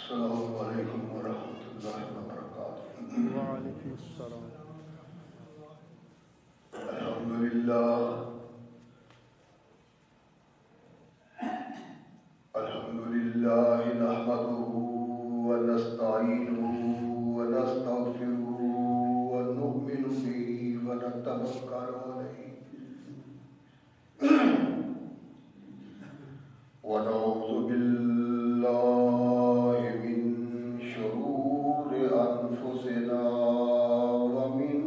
السلام علیکم ورحمۃ اللہ وبرکاتہ۔ وعلیکم السلام۔ الحمد للہ نحمدہ ونستعینہ ونستغفرہ ونؤمن بہ ونتوکل علیہ ونعوذ باللہ من شرور انفسنا ومن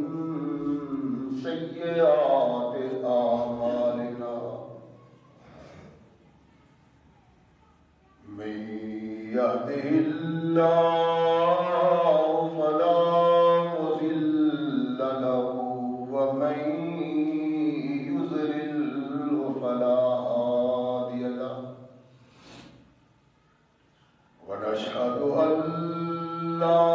سیئات اعمالنا من يهده الله فلا مضل له ومن يضلل فلا هادي له ونشهد أن لا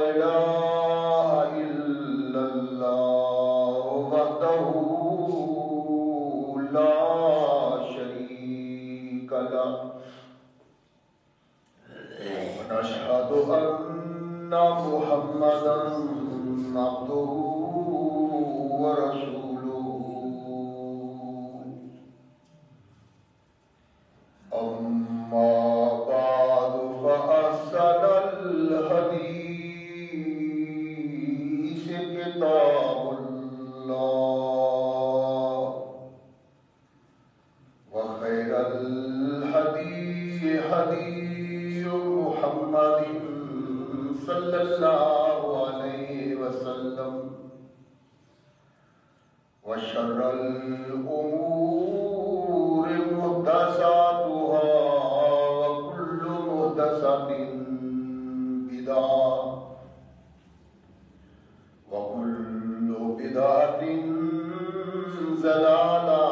إله إلا الله وحده لا شريك له ونشهد أن محمدا عبده ورسوله أما بعد فأحسن الحديث كتاب الله وخير الهدي هدي محمد صلى الله عليه وسلم وشر الأمور محدثاتها وكل محدثة بدعة وكل بدعة ضلالة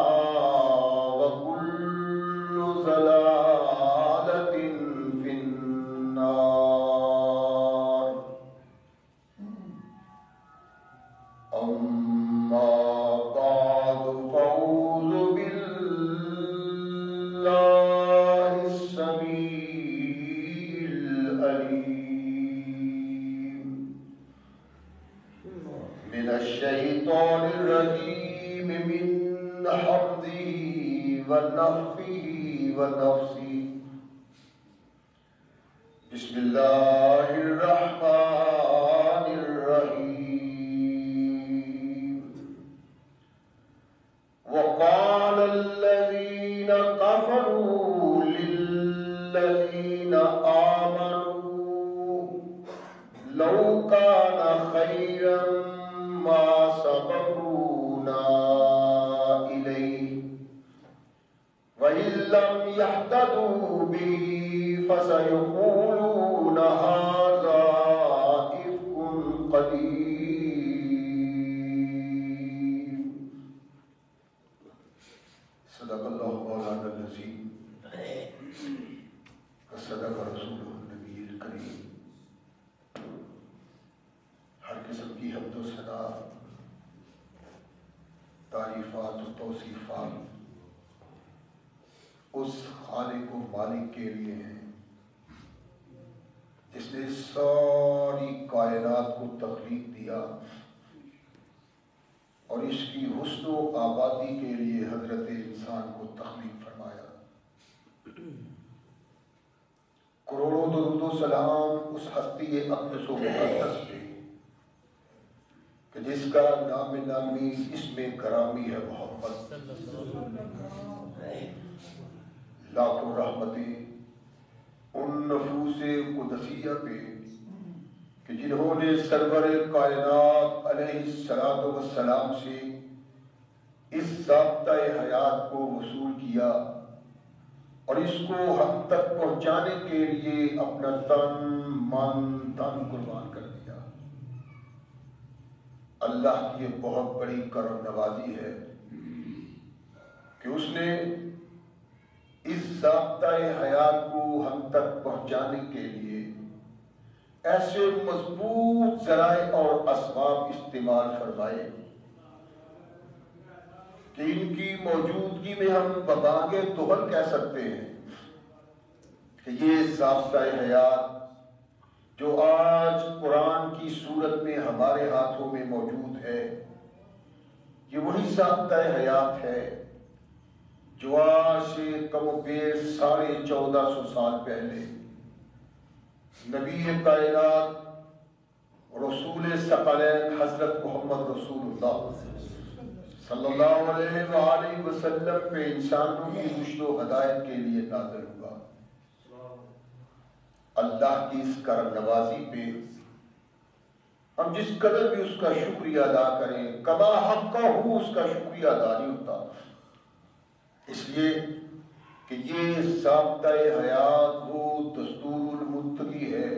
وكل ضلالة في النار أما بعد فأعوذ بالله السميع العليم من الشيطان الرجيم من حمده ونفخه ونفسه بسم الله الرحمن الرحيم وقال الذين كفروا للذين آمنوا لو كان خيرا ما سبقونا إليه وإن لم يهتدوا به فسيقولون هذا إفك قديم صدق اللہ مولانا العظیم وصدق رسولہ النبی الکریم۔ ہر قسم کی حمد و ثنا، تعریفات و توصیفات اس خالق و مالک کے لیے ہیں جس نے ساری کائنات کو تخلیق دیا اور اس کی حسن و آبادی کے لیے حضرت انسان کو تخلیق فرمایا۔ کروڑوں درود و سلام اس ہستی اقدس و مقدس پہ کہ جس کا نام نامی اس میں گرامی ہے محمد، لاکھوں رحمتیں ان نفوس قدسیہ پہ کہ جنہوں نے سرور کائنات علیہ الصلوۃ والسلام سے اس ضابطہ حیات کو وصول کیا اور اس کو ہم تک پہنچانے کے لیے اپنا تن من دھن قربان کر دیا۔ اللہ کی یہ بہت بڑی کرم نوازی ہے کہ اس نے اس ضابطہ حیات کو ہم تک پہنچانے کے لیے ایسے مضبوط ذرائع اور اسباب استعمال فرمائے کہ ان کی موجودگی میں ہم ببانگ دہل کہہ سکتے ہیں کہ یہ ضابطہ حیات جو آج قرآن کی صورت میں ہمارے ہاتھوں میں موجود ہے، یہ وہی ضابطہ حیات ہے جو آج سے کم و بیش 1450 سال پہلے نبی کائنات رسول ثقلین حضرت محمد رسول اللہ صلی اللہ علیہ وآلہ وسلم پہ انسانوں کی رشد و ہدایت کے لیے نازل ہوا۔ اللہ کی اس کرم نوازی پہ ہم جس قدر بھی اس کا شکریہ ادا کریں، کما حق کا ہو اس کا شکریہ ادا نہیں ہوتا، اس لیے کہ یہ ضابطہ حیات وہ دستور المتقی ہے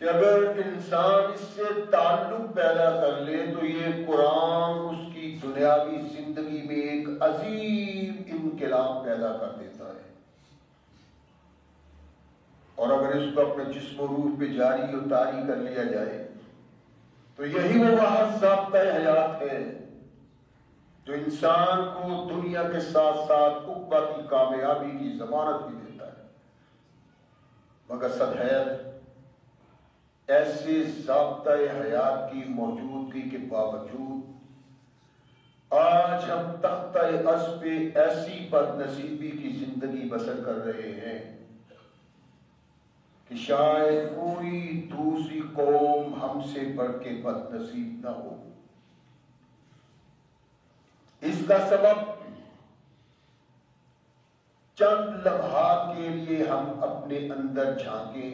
کہ اگر انسان اس سے تعلق پیدا کر لے تو یہ قرآن اس کی دنیاوی زندگی میں ایک عظیم انقلاب پیدا کر دیتا ہے، اور اگر اس کو اپنے جسم و روح پہ جاری و طاری کر لیا جائے تو یہی وہ واحد ضابطہ حیات ہے جو انسان کو دنیا کے ساتھ ساتھ عقبہ کی کامیابی کی ضمانت بھی دیتا ہے۔ مگر صدحیف ایسے ضابطہ حیات کی موجودگی کے باوجود آج ہم تختہ عرض پہ ایسی بد نصیبی کی زندگی بسر کر رہے ہیں کہ شاید کوئی دوسری قوم ہم سے بڑھ کے بد نصیب نہ ہو۔ اس کا سبب چند لمحات کے لیے ہم اپنے اندر جھانکیں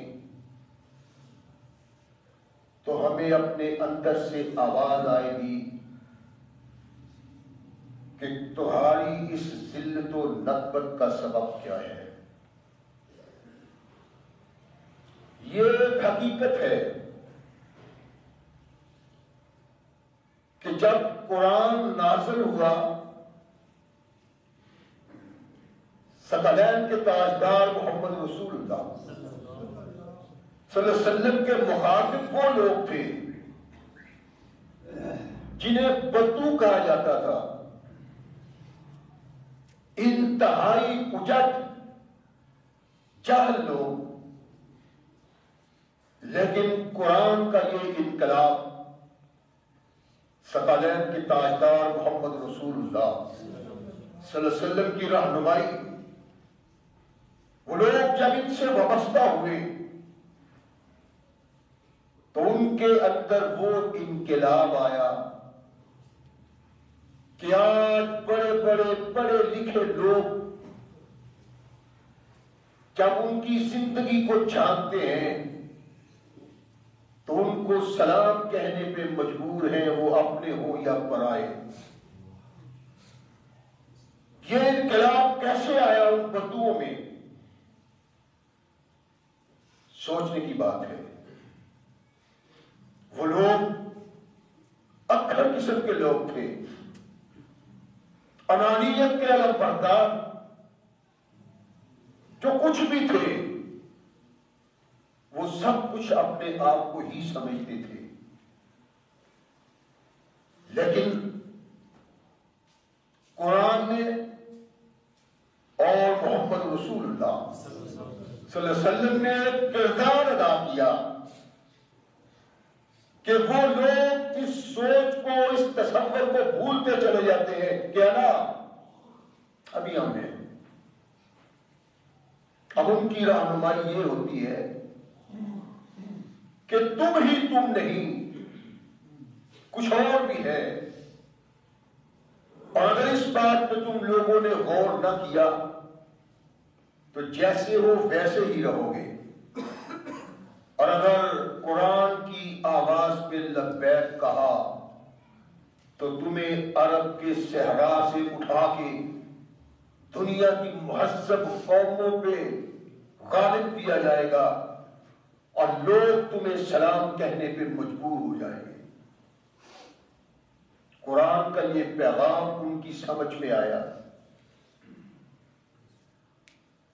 تو ہمیں اپنے اندر سے آواز آئے گی کہ تمہاری اس ذلت و نکبت کا سبب کیا ہے۔ یہ ایک حقیقت ہے کہ جب قرآن نازل ہوا ثقلین کے تاجدار محمد رسول اللہ صلی اللہ علیہ وسلم کے مخاطب وہ لوگ تھے جنہیں بدو کہا جاتا تھا، انتہائی اجٹ جاہل لوگ، لیکن قرآن کا یہ انقلاب ثقلین کے تاجدار محمد رسول اللہ صلی اللہ علیہ وسلم کی رہنمائی، وہ لوگ جب ان سے وابستہ ہوئے تو ان کے اندر وہ انقلاب آیا کہ آج بڑے بڑے پڑھے لکھے لوگ جب ان کی زندگی کو جانتے ہیں تو ان کو سلام کہنے پہ مجبور ہیں، وہ اپنے ہوں یا پرائے۔ یہ انقلاب کیسے آیا ان بدوؤں میں؟ سوچنے کی بات ہے۔ وہ لوگ اکھڑ قسم کے لوگ تھے، انانیت کے علم بردار، جو کچھ بھی تھے وہ سب کچھ اپنے آپ کو ہی سمجھتے تھے۔ لیکن قرآن نے اور محمد رسول اللہ صلی اللہ علیہ وسلم نے ایک کردار ادا کیا کہ وہ لوگ اس سوچ کو، اس تصور کو بھولتے چلے جاتے ہیں کہ نا ابھی ہم ہیں۔ اب ان کی رہنمائی یہ ہوتی ہے کہ تم ہی تم نہیں، کچھ اور بھی ہے، اور اگر اس بات پہ تم لوگوں نے غور نہ کیا تو جیسے ہو ویسے ہی رہو گے، اور اگر قرآن کی آواز پہ لبیک کہا تو تمہیں عرب کے صحرا سے اٹھا کے دنیا کی مہذب قوموں پہ غالب کیا جائے گا اور لوگ تمہیں سلام کہنے پہ مجبور ہو جائیں گے۔ قرآن کا یہ پیغام ان کی سمجھ میں آیا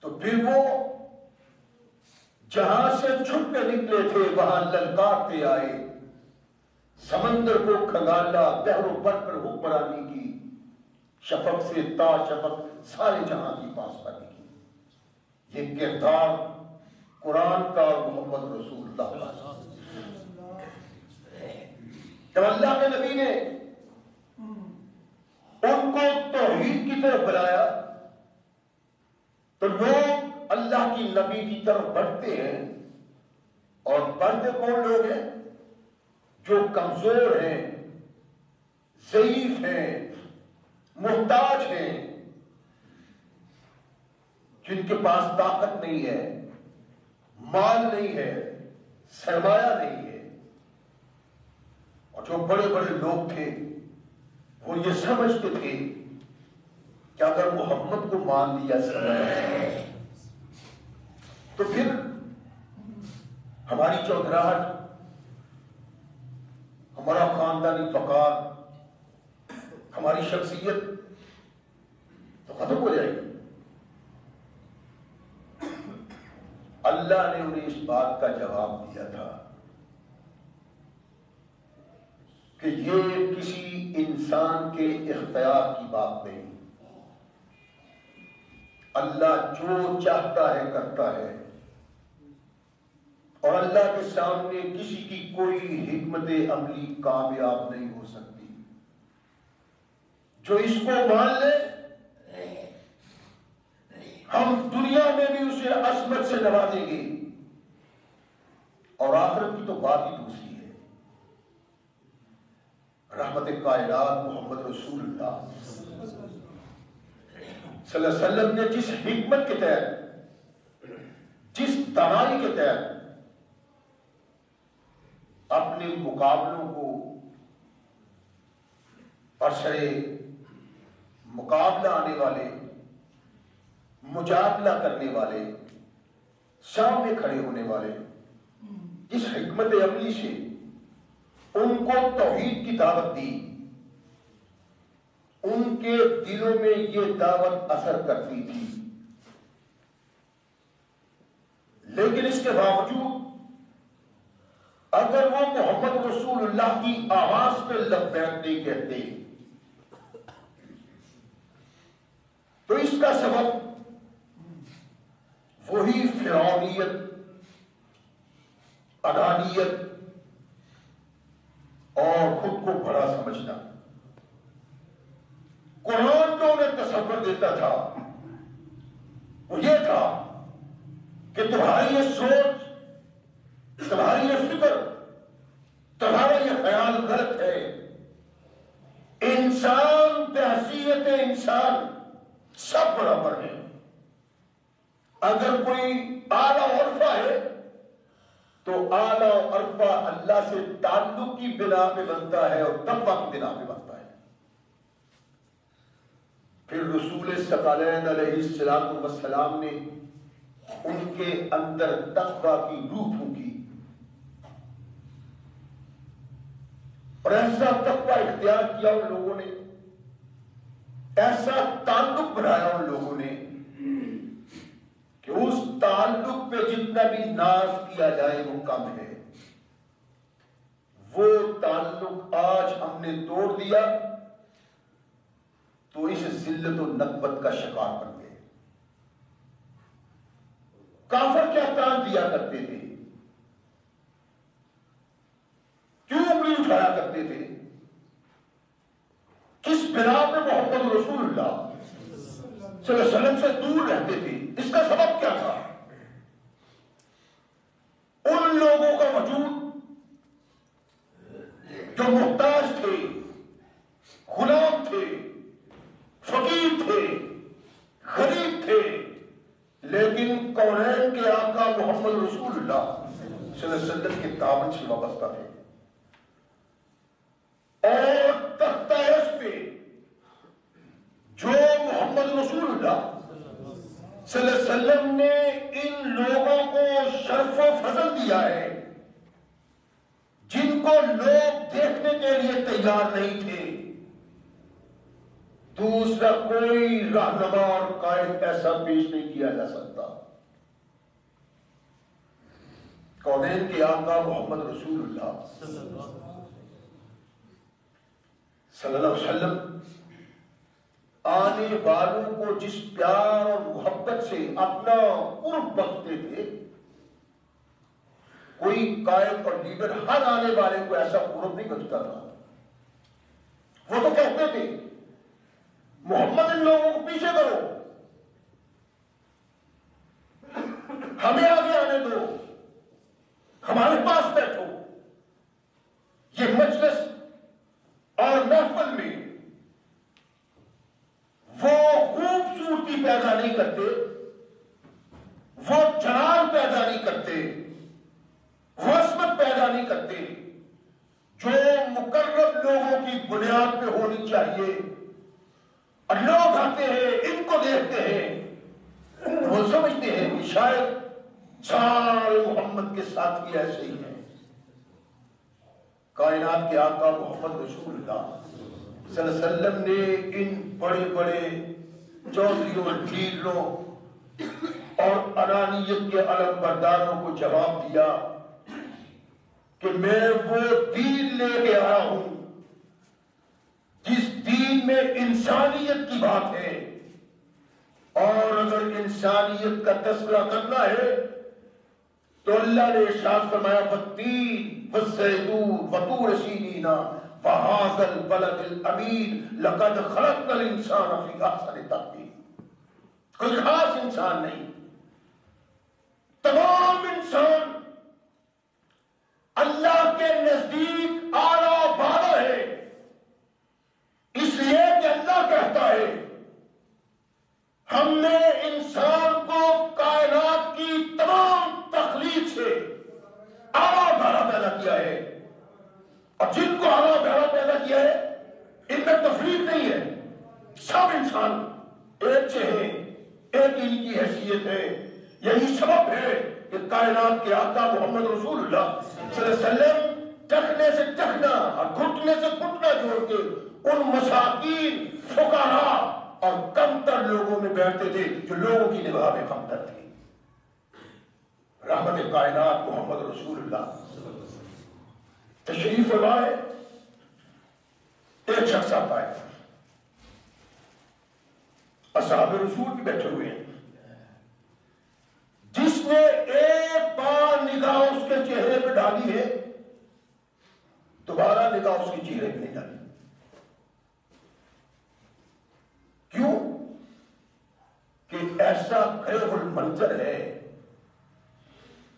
تو پھر وہ جہاں سے چھپ کے نکلے تھے وہاں للکارتے آئے، سمندر کو کھنگالا، بحر و بر پر حکمرانی کی، شفق سے تا شفق سارے جہاں کی پاسبانی کی۔ یہ کردار قرآن کا اور محمد رسول اللہ کا۔ جب اللہ کے نبی نے ان کو توحید کی طرف بلایا تو لوگ اللہ کی نبی کی طرف بڑھتے ہیں، اور بڑھتے کون لوگ ہیں؟ جو کمزور ہیں، ضعیف ہیں، محتاج ہیں، جن کے پاس طاقت نہیں ہے، مال نہیں ہے، سرمایہ نہیں ہے۔ اور جو بڑے بڑے لوگ تھے وہ یہ سمجھتے تھے کہ اگر محمد کو مان لیا جائے تو پھر ہماری چودراہٹ، ہمارا خاندانی وقار، ہماری شخصیت تو ختم ہو جائے گی۔ اللہ نے انہیں اس بات کا جواب دیا تھا کہ یہ کسی انسان کے اختیار کی بات نہیں، اللہ جو چاہتا ہے کرتا ہے، اور اللہ کے سامنے کسی کی کوئی حکمت عملی کامیاب نہیں ہو سکتی۔ جو اس کو مان لے ہم دنیا میں بھی اسے عصمت سے نوازیں گے، اور آخرت کی تو بات ہی دوسری ہے۔ رحمت کائنات محمد رسول اللہ صلی اللہ علیہ وسلم نے جس حکمت کے تحت، جس دانائی کے تحت اپنے مقابلوں کو برسرے مقابلہ آنے والے، مجادلہ کرنے والے، سامنے کھڑے ہونے والے، اس حکمت عملی سے ان کو توحید کی دعوت دی، ان کے دلوں میں یہ دعوت اثر کرتی تھی، لیکن اس کے باوجود اگر وہ محمد رسول اللہ کی آواز پہ لبیک نہیں کہتے تو اس کا سبب وہی فرعونیت، انانیت اور خود کو بڑا سمجھنا۔ قرآن جو انہیں تصور دیتا تھا وہ یہ تھا کہ تمہاری یہ سوچ، تمہاری یہ فکر، تمہارا یہ خیال غلط ہے۔ انسان بحیثیت انسان سب برابر ہیں۔ اگر کوئی اعلیٰ عرفہ ہے تو اعلیٰ عرفہ اللہ سے تعلق کی بنا پہ بنتا ہے اور تقویٰ کی بنا پہ بنتا ہے۔ پھر رسول ثقلین علیہ السلام نے ان کے اندر تقویٰ کی روح پھونکی، اور ایسا تقویٰ اختیار کیا ان لوگوں نے، ایسا تعلق بنایا ان لوگوں نے کہ اس تعلق پہ جتنا بھی ناز کیا جائے وہ کم ہے۔ وہ تعلق آج ہم نے توڑ دیا تو اس ذلت و نکبت کا شکار بن گئے۔ کافر کیا تان دیا کرتے تھے، کیوں انگلی اٹھایا کرتے تھے، کس بنا پہ محمد رسول اللہ صلی اللہ علیہ وسلم سے دور رہتے تھے؟ اس کا سبب کیا تھا؟ ان لوگوں کا وجود جو محتاج تھے، غلام تھے، فقیر تھے، غریب تھے، لیکن کونین کے آقا محمد رسول اللہ صلی اللہ علیہ وسلم کے دامن سے وابستہ تھے، اور تختہ عرش پہ جو محمد رسول اللہ صلی اللہ علیہ وسلم نے ان لوگوں کو شرف و فضل دیا ہے جن کو لوگ دیکھنے کے لیے تیار نہیں تھے، دوسرا کوئی رہنما اور قائد ایسا پیش نہیں کیا جا سکتا۔ کونین کے آقا محمد رسول اللہ صلی اللہ علیہ وسلم آنے والوں کو جس پیار اور محبت سے اپنا قرب بخشتے تھے، کوئی قائد اور لیڈر ہر آنے والے کو ایسا قرب نہیں بخشتا تھا۔ وہ تو کہتے تھے محمد ان لوگوں کو پیچھے کرو، ہمیں آگے آنے دو، ہمارے پاس بیٹھو۔ یہ مجلس اور محفل میں وہ خوبصورتی پیدا نہیں کرتے، وہ جلال پیدا نہیں کرتے، وہ عظمت پیدا نہیں کرتے جو مقرب لوگوں کی بنیاد پہ ہونی چاہیے۔ اور لوگ آتے ہیں، ان کو دیکھتے ہیں، وہ سمجھتے ہیں کہ شاید سارے محمد کے ساتھ ہی ایسے ہی ہیں۔ کائنات کے آقا محمد رسول اللہ صلی اللہ علیہ وسلم نے ان بڑے بڑے چودھریوں، لیڈروں اور انانیت کے علم برداروں کو جواب دیا کہ میں وہ دین لے کے آیا ہوں جس دین میں انسانیت کی بات ہے، اور اگر انسانیت کا تذکرہ کرنا ہے تو اللہ نے ارشاد فرمایا فالتین والزیتون وطور سینین وہذا البلد الامین لقد خلقنا الانسان فی احسن تقویم۔ کوئی خاص انسان نہیں، تمام انسان اللہ کے نزدیک اعلیٰ بالا ہے، اس لیے کہ اللہ کہتا ہے ہم نے انسان کو کائنات کی تمام تخلیق سے اعلیٰ بالا پیدا کیا ہے، اور جن کو اعلیٰ بالا پیدا کیا ہے ان میں تفریق نہیں ہے، سب انسان ایک سے ہیں، ایک ان کی حیثیت ہے۔ یہی سبب ہے کہ کائنات کے آقا محمد رسول اللہ صلی اللہ علیہ وسلم ٹکنے سے ٹکنا اور گھٹنے سے گھٹنا جوڑ کے ان مساکین، فقراء اور کمتر لوگوں میں بیٹھتے تھے جو لوگوں کی نگاہ میں کمتر تھے۔ رحمت کائنات محمد رسول اللہ تشریف لائے، ایک شخص آتا ہے، اصحاب رسول بھی بیٹھے ہوئے ہیں، جس نے ایک بار نگاہ اس کے چہرے پہ ڈالی ہے، دوبارہ نگاہ اس کے چہرے پہ نہیں ڈالی۔ کیوں؟ کہ ایسا غیر المنظر ہے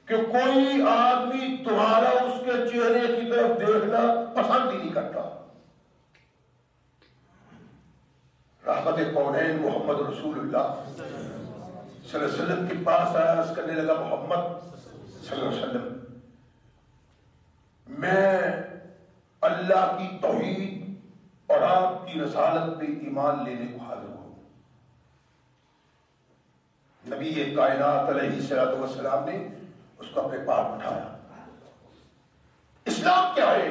کہ کوئی آدمی دوبارہ اس کے چہرے کی طرف دیکھنا پسند ہی نہیں کرتا۔ رحمت کونین محمد رسول اللہ صلی اللہ علیہ وسلم کے پاس آیا، عرض کرنے لگا محمد صلی اللہ علیہ وسلم، میں اللہ کی توحید اور آپ کی رسالت پہ ایمان لینے کو حاضر ہوں۔ نبی کائنات علیہ الصلوۃ والسلام نے اس کو اپنے پاس اٹھایا۔ اسلام کیا ہے؟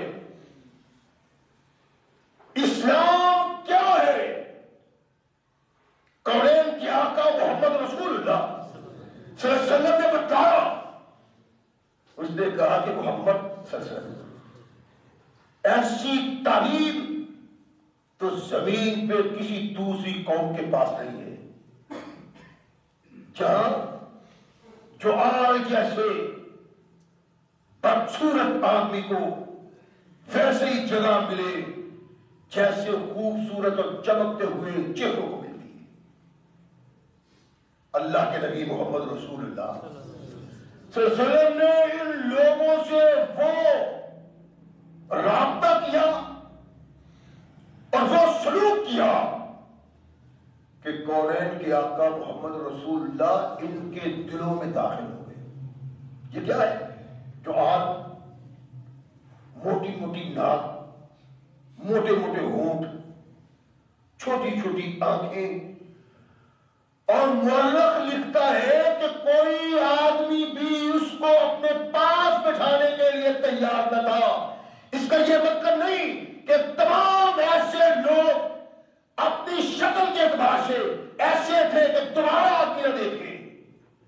اسلام کیا ہے؟ کونین کے آقا محمد رسول اللہ صلی اللہ علیہ وسلم نے بتایا۔ اس نے کہا کہ محمد صلی اللہ علیہ وسلم ایسی تعلیم تو زمین پہ کسی دوسری قوم کے پاس نہیں ہے، جہاں جو آج جیسے بدصورت آدمی کو ویسے ہی جگہ ملے جیسے خوبصورت اور چمکتے ہوئے چہروں کو ملتی ہے۔ اللہ کے نبی محمد رسول اللہ صلی اللہ علیہ وسلم نے ان لوگوں سے وہ رابطہ کیا اور وہ سلوک کیا کہ کونین کے آقا محمد رسول اللہ ان کے دلوں میں داخل ہو گئے۔ یہ کیا ہے؟ جو آج موٹی موٹی ناک، موٹے موٹے ہونٹ، چھوٹی چھوٹی آنکھیں، اور مورخ لکھتا ہے کہ کوئی آدمی بھی اس کو اپنے پاس بٹھانے کے لیے تیار نہ تھا۔ اس کا یہ مطلب نہیں کہ تمام ایسے لوگ اپنی شکل کے اعتبار سے ایسے تھے کہ دوبارہ آپ نہ دیکھیں،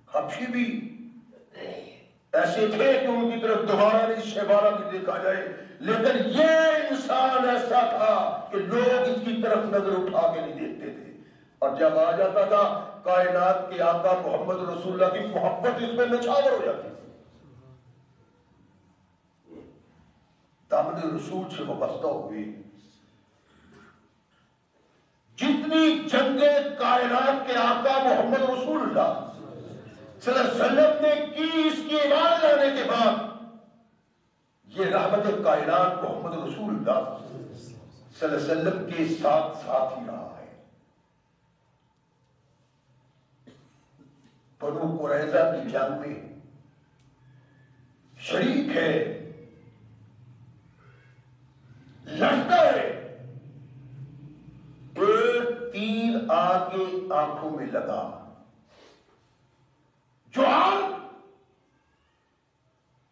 حبشی بھی ایسے تھے کہ ان کی طرف دوبارہ نہیں شیبانہ بھی دیکھا جائے، لیکن یہ انسان ایسا تھا کہ لوگ اس کی طرف نظر اٹھا کے نہیں دیکھتے تھے۔ اور جب آ جاتا تھا کائنات کے آقا محمد رسول اللہ کی محبت اس میں نچھاور ہو جاتی تھی، دامن رسول سے وابستہ ہوئی۔ جتنی جنگیں کائنات کے آقا محمد رسول اللہ صلی اللہ علیہ وسلم نے کی اس کی ایمان لانے کے بعد، یہ رحمت کائنات محمد رسول اللہ صلی اللہ علیہ وسلم کے ساتھ ساتھ ہی رہا ہے۔ بنو قریظہ کی جنگ میں شریک ہے، لڑتا ہے، ایک تیر آ کے آنکھوں میں لگا، جو حال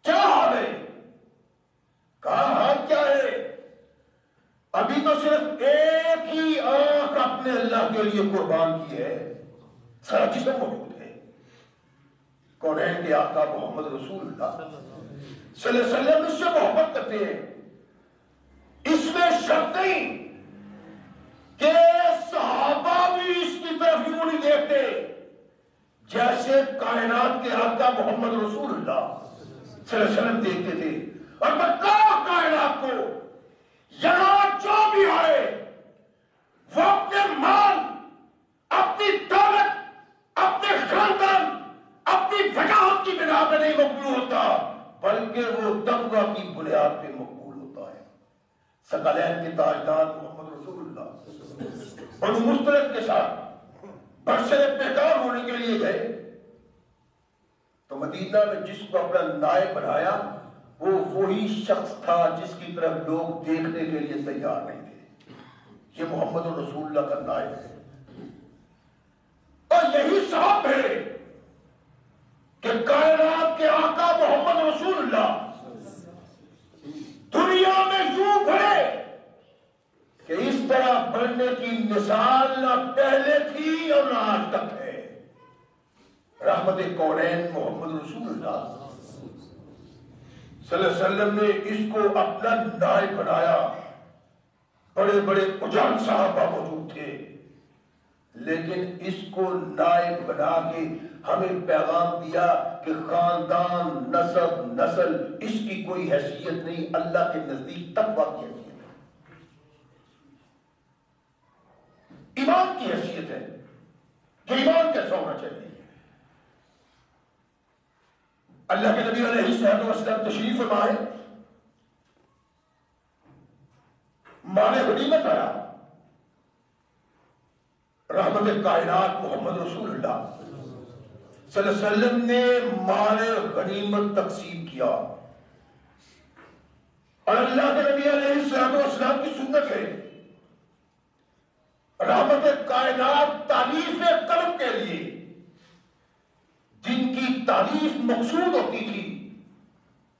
کیا حال ہے؟ کہا حال کیا ہے؟ ابھی تو صرف ایک ہی آنکھ اپنے اللہ کے لیے قربان کی ہے، سارا جسم موجود ہے۔ کونین کے آقا محمد رسول اللہ صلی اللہ علیہ وسلم اس سے محبت کرتے ہیں، اس میں شک نہیں کہ صحابہ بھی اس کی طرف یوں نہیں دیکھتے جیسے کائنات کے آقا محمد رسول اللہ صلی اللہ علیہ وسلم دیکھتے تھے۔ اور بتاؤ کائنات کو، یہاں جو بھی آئے وہ اپنے مال، اپنی دولت، اپنے خاندان، اپنی وجاہت کی بنا پہ نہیں مقبول ہوتا، بلکہ وہ تقویٰ کی بنیاد پہ مقبول ہوتا ہے۔ ثقلین کے تاجدار محمد رسول اللہ بنو مستلق کے ساتھ برسر پیکار ہونے کے لیے گئے تو مدینہ میں جس کو اپنا نائب بنایا وہ وہی شخص تھا جس کی طرف لوگ دیکھنے کے لیے تیار نہیں تھے۔ یہ محمد رسول اللہ کا نائب ہے، اور یہی سبب ہے کہ کائنات کے آقا محمد رسول اللہ دنیا میں یوں بڑھے کہ اس طرح بڑھنے کی مثال نہ پہلے تھی اور نہ آج تک ہے۔ رحمت کونین محمد رسول اللہ صلی اللہ علیہ وسلم نے اس کو اپنا نائب بنایا۔ بڑے بڑے اجان صحابہ موجود تھے، لیکن اس کو نائب بنا کے ہمیں پیغام دیا کہ خاندان، نسب، نسل اس کی کوئی حیثیت نہیں، اللہ کے نزدیک تقویٰ کی حیثیت ہے، ایمان کی حیثیت ہے کہ ایمان کیسا ہونا چاہیے۔ اللہ کے نبی علیہ الصلوۃ والسلام تشریف فرمائے، مال غنیمت آیا، رحمت کائنات محمد رسول اللہ صلی اللہ علیہ وسلم نے مال غنیمت تقسیم کیا، اور اللہ کے نبی علیہ الصلوۃ والسلام کی سنت ہے رحمت کائنات تعریف قلب کے لیے جن کی تعریف مقصود ہوتی تھی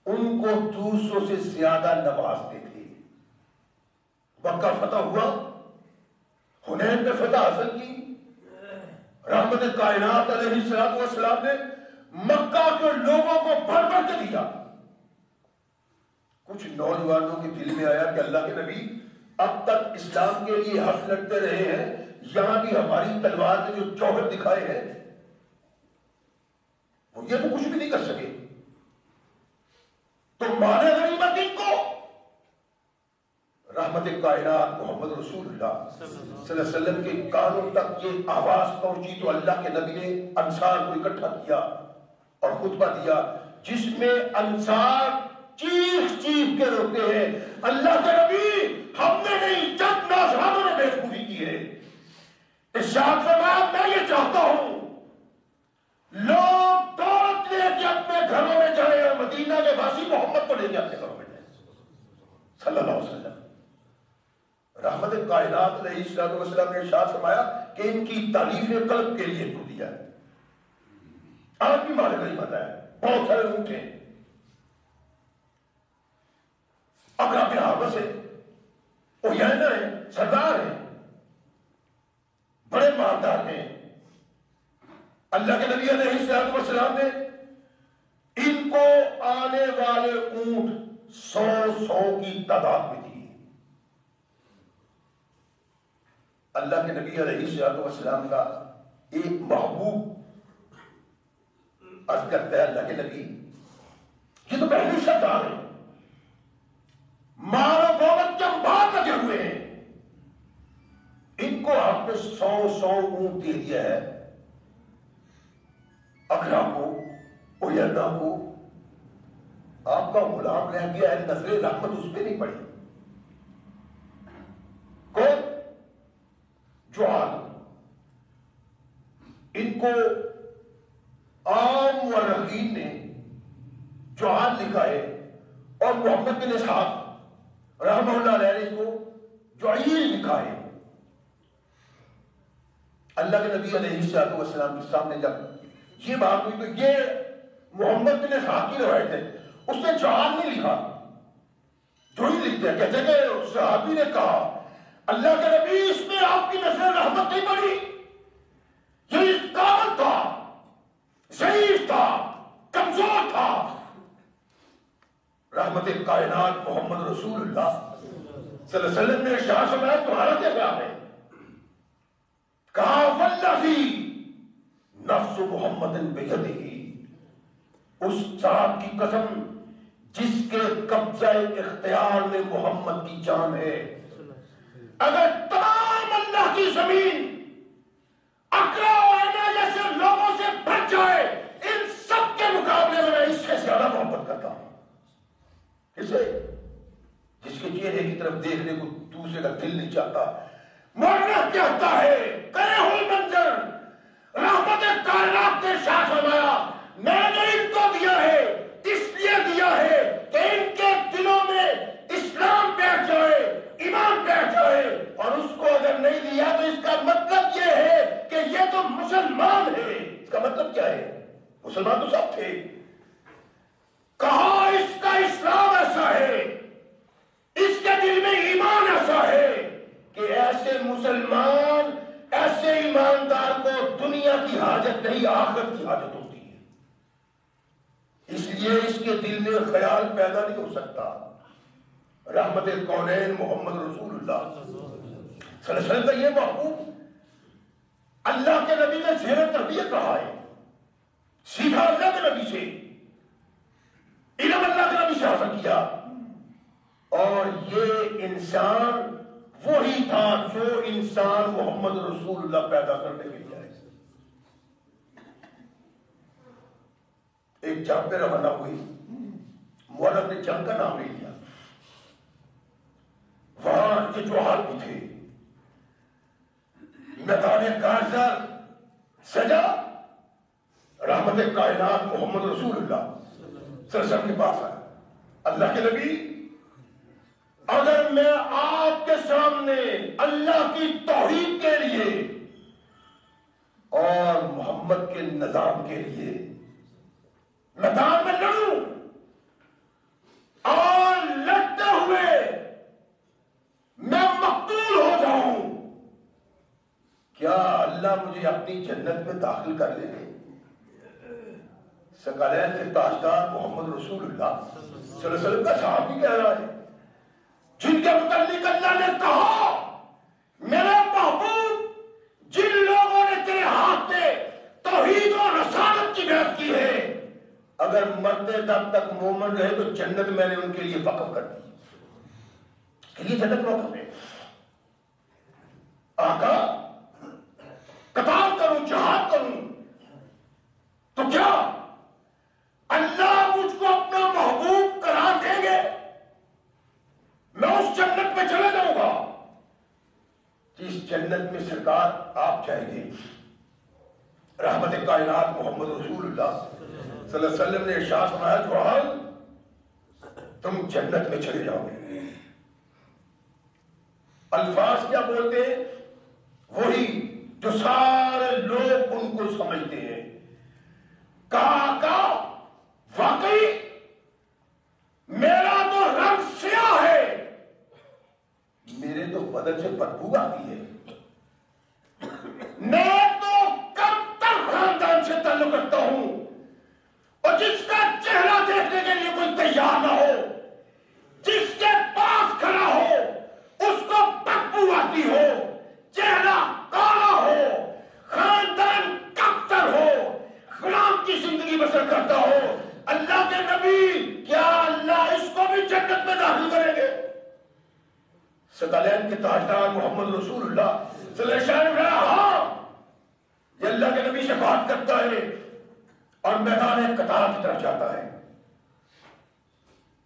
ان کو دوسروں سے زیادہ نوازتے تھے۔ مکہ فتح ہوا، حنین پہ فتح حاصل کی، رحمت کائنات علیہ الصلوۃ والسلام نے مکہ کے لوگوں کو بھر بھر کے دیا۔ کچھ نوجوانوں کے دل میں آیا کہ اللہ کے نبی اب تک اسلام کے لیے حق لڑتے رہے ہیں، یہاں بھی ہماری تلوار نے جو جوہر دکھائے ہیں وہ یہ تو کچھ بھی نہیں کر سکے، تو مال غنیمت ان کو۔ رحمت کائنات محمد رسول اللہ صلی اللہ علیہ وسلم کے کانوں تک یہ آواز پہنچی تو اللہ کے نبی نے انصار کو اکٹھا کیا اور خطبہ دیا جس میں انصار چیخ چیخ کے روتے ہیں، اللہ کے نبی ہم نے نہیں، جب نوجوانوں نے بےوقوفی کی ہے۔ ارشاد فرمایا میں یہ چاہتا ہوں لوگ دولت لے کے اپنے گھروں میں جائیں اور مدینہ کے واسی محمد کو لے کے اپنے گھروں میں جائیں صلی اللہ علیہ وسلم۔ رحمت کائنات علیہ الصلوۃ والسلام نے ارشاد فرمایا کہ ان کی تعریف قلب کے لیے کو دیا ہے۔ آج بھی مال غنیمت ہے، بہت سارے اونٹ ہیں، اقرا بن حابس ہے، اویینہ ہے، سردار ہیں، بڑے مالدار ہیں۔ اللہ کے نبی علیہ الصلوۃ والسلام نے ان کو آنے والے اونٹ 100 کی تعداد میں دی۔ اللہ کے نبی علیہ السلام کا ایک محبوب عرض کرتا ہے اللہ کے نبی یہ تو پہلی سردار ہے، مال و دولت کے انبار لگے ہوئے ہیں، ان کو آپ نے 100 اونٹ دے دیا ہے، اقرا کو اوینا کو، آپ کا غلام رہ گیا ہے، نظر رحمت اس پہ نہیں پڑی۔ کون؟ جوال، ان کو عام ورقین نے جوال لکھا ہے، اور محمد بن اسحاق رحمہ اللہ علیہ نے اس کو جعیر لکھا ہے۔ اللہ کے نبی علیہ السلام کے سامنے جب یہ بات ہوئی تو یہ محمد بن اسحاق کی روایت ہے، اس نے جعال نہیں لکھا، جعیر لکھتے ہیں، کہتے ہیں کہ صحابی نے کہا اللہ کے نبی اس میں آپ کی نظر رحمت نہیں پڑی، یہ اس قابل تھا، ضعیف تھا، کمزور تھا۔ رحمت کائنات محمد رسول اللہ صلی اللہ علیہ وسلم نے ارشاد فرمایا تمہارا کیا کام ہے؟ کہا والذی نفس محمد بیدہ، اس ذات کی قسم جس کے قبضہ اختیار میں محمد کی جان ہے، اگر تمام اللہ کی زمین اقرا و اینا جیسے لوگوں سے بھر جائے، ان سب کے مقابلے میں میں اس سے زیادہ محبت کرتا ہوں۔ اسے جس کے چہرے کی طرف دیکھنے کو دوسرے کا دل نہیں چاہتا، مرنا چاہتا ہے، کرے ہوئی منظر۔ رحمت کائنات نے ارشاد فرمایا میں نے ان کو دیا ہے، اس لیے دیا ہے کہ ان کے دلوں میں اسلام بیٹھ جائے، ایمان بیٹھ جائے، اور اس کو اگر نہیں دیا تو اس کا مطلب یہ ہے کہ یہ تو مسلمان ہے۔ اس کا مطلب کیا ہے؟ مسلمان تو سب تھے۔ کہا اس کا اسلام ایسا ہے، اس کے دل میں ایمان ایسا ہے کہ ایسے مسلمان، ایسے ایماندار کو دنیا کی حاجت نہیں آخرت کی حاجت ہوتی ہے، اس لیے اس کے دل میں خیال پیدا نہیں ہو سکتا۔ رحمت کونین محمد رسول اللہ صلی اللہ علیہ وسلم کا یہ محبوب اللہ کے نبی نے زیر تربیت رہا ہے، سیکھا اللہ کے نبی سے، علم اللہ کے نبی سے حاصل کیا، اور یہ انسان وہی تھا جو انسان محمد رسول اللہ پیدا کرنے کے لیے آئے۔ ایک جنگ پہ روانہ ہوئی، مورخ نے جنگ کا نام لے لیا، وہاں یہ جوہر بھی تھے، میدان کارزار سجا، رحمت کائنات محمد رسول اللہ صلی اللہ علیہ وسلم کے پاس آیا، اللہ کے نبی اگر میں آپ کے سامنے اللہ کی توحید کے لیے اور محمد کے نظام کے لیے میدان میں لڑوں اور لڑتے ہوئے میں مقتول ہو جاؤں، کیا اللہ مجھے اپنی جنت میں داخل کر لے گے؟ ثقلین کے تاجدار محمد رسول اللہ صلی اللہ علیہ وسلم کا صحابی کہہ رہا ہے، جن کے متعلق اللہ نے کہا میرے محبوب جن لوگوں نے تیرے ہاتھ میں توحید و رسالت کی بیعت کی ہے، اگر مرتے دم تک مومن رہے تو جنت میں نے ان کے لیے وقف کر دی، کہ یہ جنت وقف ہے۔ آقا قتال کروں، جہاد کروں تو کیا اللہ مجھ کو اپنا محبوب قرار دیں گے؟ میں اس جنت میں چلا جاؤں گا جس جنت میں سرکار آپ جائیں گے۔ رحمت کائنات محمد رسول اللہ صلی اللہ علیہ وسلم نے ارشاد فرمایا جوہر تم جنت میں چلے جاؤ گے۔ الفاظ کیا بولتے ہیں؟ وہی جو سارے لوگ ان کو سمجھتے ہیں۔ کہا واقعی میرا تو رنگ سیاہ ہے، میرے تو بدن سے بدبو آتی ہے، میں تو کم تر خاندان سے تعلق رکھتا ہوں، اور جس کا چہرہ دیکھنے کے لیے کوئی تیار نہ ہو، جس کے پاس کھڑا ہو اس کو بدبو آتی ہو، چہرہ تاجدار محمد رسول اللہ صلی اللہ علیہ وسلم نے ہاں یہ اللہ کے نبی شفاعت کرتا ہے اور میدان قطار کی طرف جاتا ہے.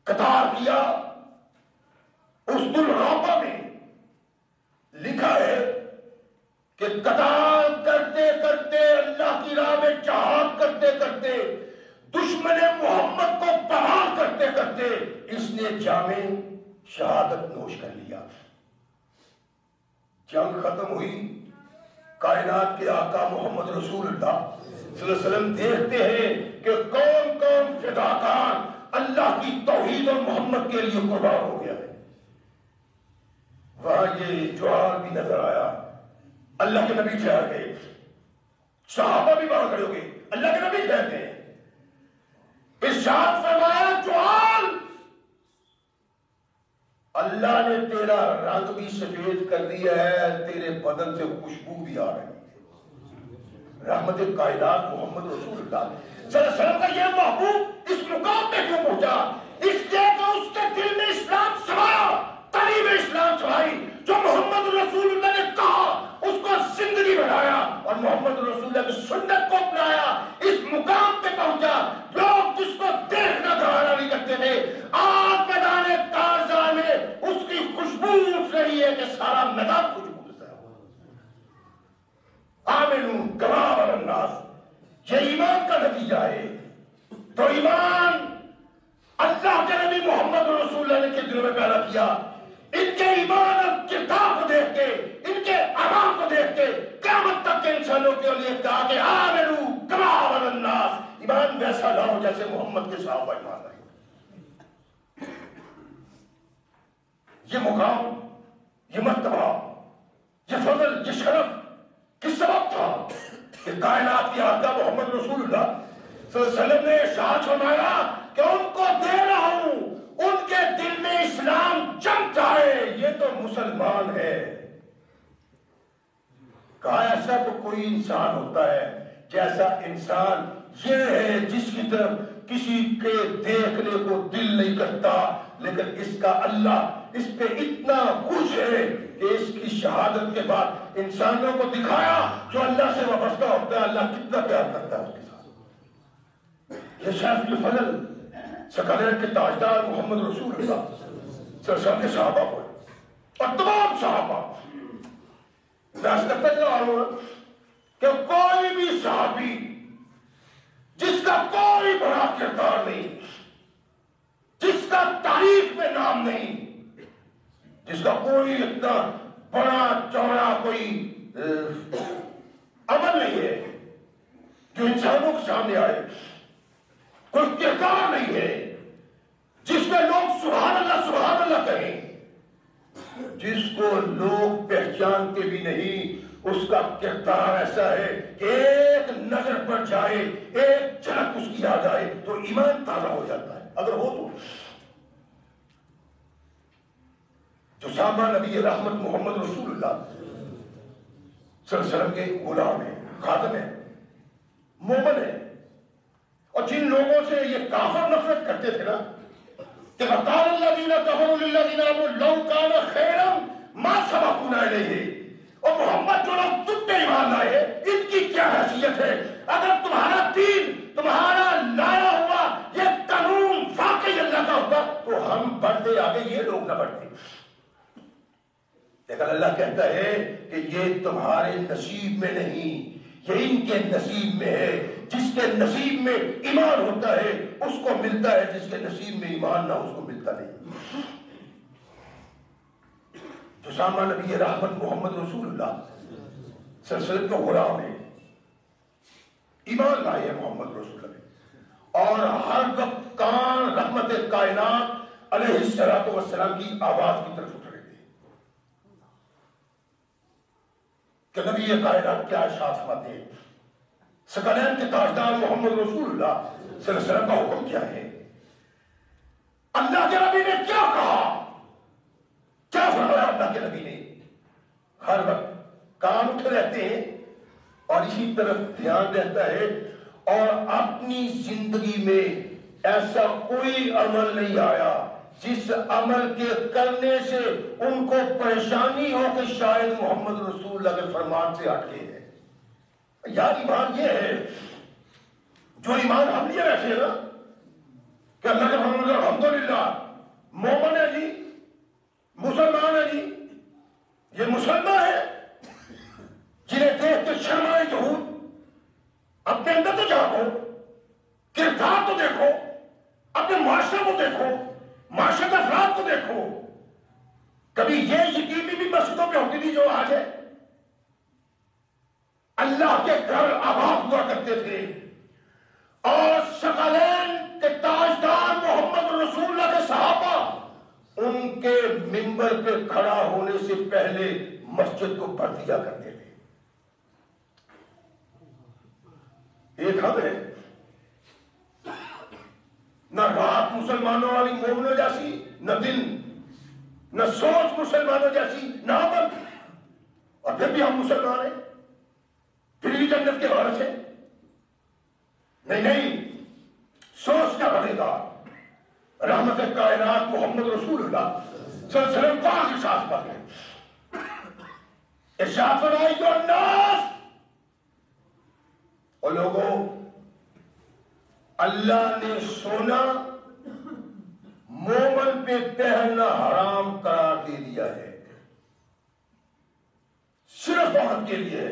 قطار کیا اسد الرابہ میں لکھا ہے کہ قطار کرتے کرتے اللہ کی راہ میں جہاد کرتے کرتے دشمن محمد کو پامال کرتے کرتے اس نے جام شہادت نوش کر لیا. جنگ ختم ہوئی. کائنات کے آقا محمد رسول اللہ صلی اللہ علیہ وسلم دیکھتے ہیں کہ کون کون فداکار اللہ کی توحید اور محمد کے لیے قربان ہو گیا ہے. وہاں یہ جوار بھی نظر آیا. اللہ کے نبی ٹھہر گئے. صحابہ بھی وہاں کھڑے ہو گئے. اللہ کے نبی ٹھہر گئے. ارشاد فرمایا جوار اللہ نے تیرا رنگ بھی سفید کر دیا ہے, تیرے بدن سے خوشبو بھی آ رہی ہے. رحمت کائنات محمد رسول اللہ صلی اللہ علیہ وسلم کا یہ محبوب اس مقام پہ کیوں پہنچا؟ اس لیے کہ اس کے دل میں اسلام سمایا, تعلیم اسلام سمائی. جو محمد رسول اللہ نے کہا اس کو زندگی بنایا اور محمد رسول اللہ کی سنت کو اپنایا, اس مقام پہ پہنچا. لوگ جس کو دیکھنا گوارا نہیں کرتے تھے, آج میدان کارزار میں اس کی خوشبو اٹھ رہی ہے کہ سارا میدان خوشبو سے آمنوا کما آمن الناس. یہ ایمان کا نتیجہ ہے. تو ایمان اللہ کے نبی محمد رسول اللہ نے کے دلوں میں پیدا کیا. ان کے ایمان اور کردار کو دیکھ کے, ان کے اعمال کو دیکھ کے قیامت تک کے انسانوں کے لیے کہا کہ آمنوا کما آمن الناس. ایمان ویسا لاؤ جیسے محمد کے صحابہ ایمان لائے. یہ مقام, یہ مرتبہ, یہ فضل, یہ شرف کس سبب تھا کہ کائنات کے آقا محمد رسول اللہ صلی اللہ علیہ وسلم نے ارشاد فرمایا کہ ان کو دے رہا ہوں, ان کے دل میں اسلام جمتا ہے, یہ تو مسلمان ہے. کہا ایسا تو کوئی انسان ہوتا ہے جیسا انسان یہ ہے جس کی طرف کسی کے دیکھنے کو دل نہیں کرتا, لیکن اس کا اللہ اس پہ اتنا خوش ہے کہ اس کی شہادت کے بعد انسانوں کو دکھایا جو اللہ سے وابستہ ہوتا ہے اللہ کتنا پیار کرتا ہے اس کے ساتھ. یہ شرف, یہ فضل ثقلین کے تاجدار محمد رسول اللہ صلی اللہ علیہ وسلم کے صحابہ کو اور تمام صحابہ. میں عرض کرتا چلا رہا ہوں کہ کوئی بھی صحابی جس کا کوئی بڑا کردار نہیں, جس کا تاریخ میں نام نہیں, جس کا کوئی اتنا بڑا چوڑا کوئی عمل نہیں ہے جو انسانوں کے سامنے آئے, کوئی کردار نہیں ہے جس میں لوگ سبحان اللہ کہیں, جس کو لوگ پہچانتے بھی نہیں, اس کا کردار ایسا ہے کہ ایک نظر پر جائے, ایک جھلک اس کی آ جائے تو ایمان تازہ ہو جاتا ہے. اگر ہو تو جو سامع نبی رحمت محمد رسول اللہ صلی اللہ علیہ وسلم کے غلام ہیں, خادم ہیں, مومن ہیں, اور جن لوگوں سے یہ کافر نفرت کرتے تھے نا کہ وقال الذین کفروا للذین آمنوا لو کان خیرا ما سبقونا الیہ, اور محمد جو لوگ تم پہ ایمان لائے ہیں ان کی کیا حیثیت ہے؟ اگر تمہارا دین, تمہارا لایا ہوا یہ قانون واقعی اللہ کا ہوتا تو ہم بڑھتے آگے, یہ لوگ نہ بڑھتے. لیکن اللہ کہتا ہے کہ یہ تمہارے نصیب میں نہیں, یہ ان کے نصیب میں ہے. جس کے نصیب میں ایمان ہوتا ہے اس کو ملتا ہے, جس کے نصیب میں ایمان نہ اس کو ملتا نہیں. جو سامع نبی رحمت محمد رسول اللہ صلی اللہ علیہ وسلم کا غلام ہے, ایمان لائے ہیں محمد رسول اللہ, اور ہر وقت کان رحمت کائنات علیہ السلام کی آواز کی طرف اٹھ رہے تھے کہ نبی کائنات کیا ارشاد فرماتے ہیں, ثقلین کے تاجدار محمد رسول اللہ صلی اللہ علیہ وسلم کا حکم کیا ہے, اللہ کے نبی نے کیا کہا, کیا فرمایا اللہ کے نبی نے. ہر وقت کان اٹھے رہتے ہیں اور اسی طرف دھیان رہتا ہے, اور اپنی زندگی میں ایسا کوئی عمل نہیں آیا جس عمل کے کرنے سے ان کو پریشانی ہو کہ شاید محمد رسول اللہ کے فرمان سے ہٹ گئے ہیں۔ یار ایمان یہ ہے جو ایمان ہم لیے بیٹھے نا کہ اللہ کے فرمان الحمدللہ مومن ہے جی، مسلمان ہے جی، یہ مسلمان ہے جنہیں دیکھ کے شرمائے یہود۔ اپنے اندر تو جھانکو، کردار تو دیکھو، اپنے معاشرے کو دیکھو، معاشرت افراد کو دیکھو۔ کبھی یہ یقینی بھی مسجدوں پہ ہوتی تھی جو آج ہے؟ اللہ کے گھر آباد ہوا کرتے تھے اور ثقلین کے تاجدار محمد رسول اللہ کے صحابہ ان کے منبر پہ کھڑا ہونے سے پہلے مسجد کو بھر دیا کرتے تھے۔ ایک ہم ہے نہ رات مسلمانوں والی مومنوں جیسی، نہ دن، نہ سوچ مسلمانوں جیسی، نہ عمل، اور پھر بھی ہم مسلمان ہیں، پھر بھی جنت کے وارث ہیں۔ نہیں، سوچ کا بنے گا۔ رحمت کائنات محمد رسول اللہ صلی اللہ علیہ وسلم کا ارشاد پر ہے، ارشاد فرمایا ایھا الناس، اور لوگوں، اللہ نے سونا مومن پہ پہننا حرام قرار دے دیا ہے، صرف عورت کے لیے۔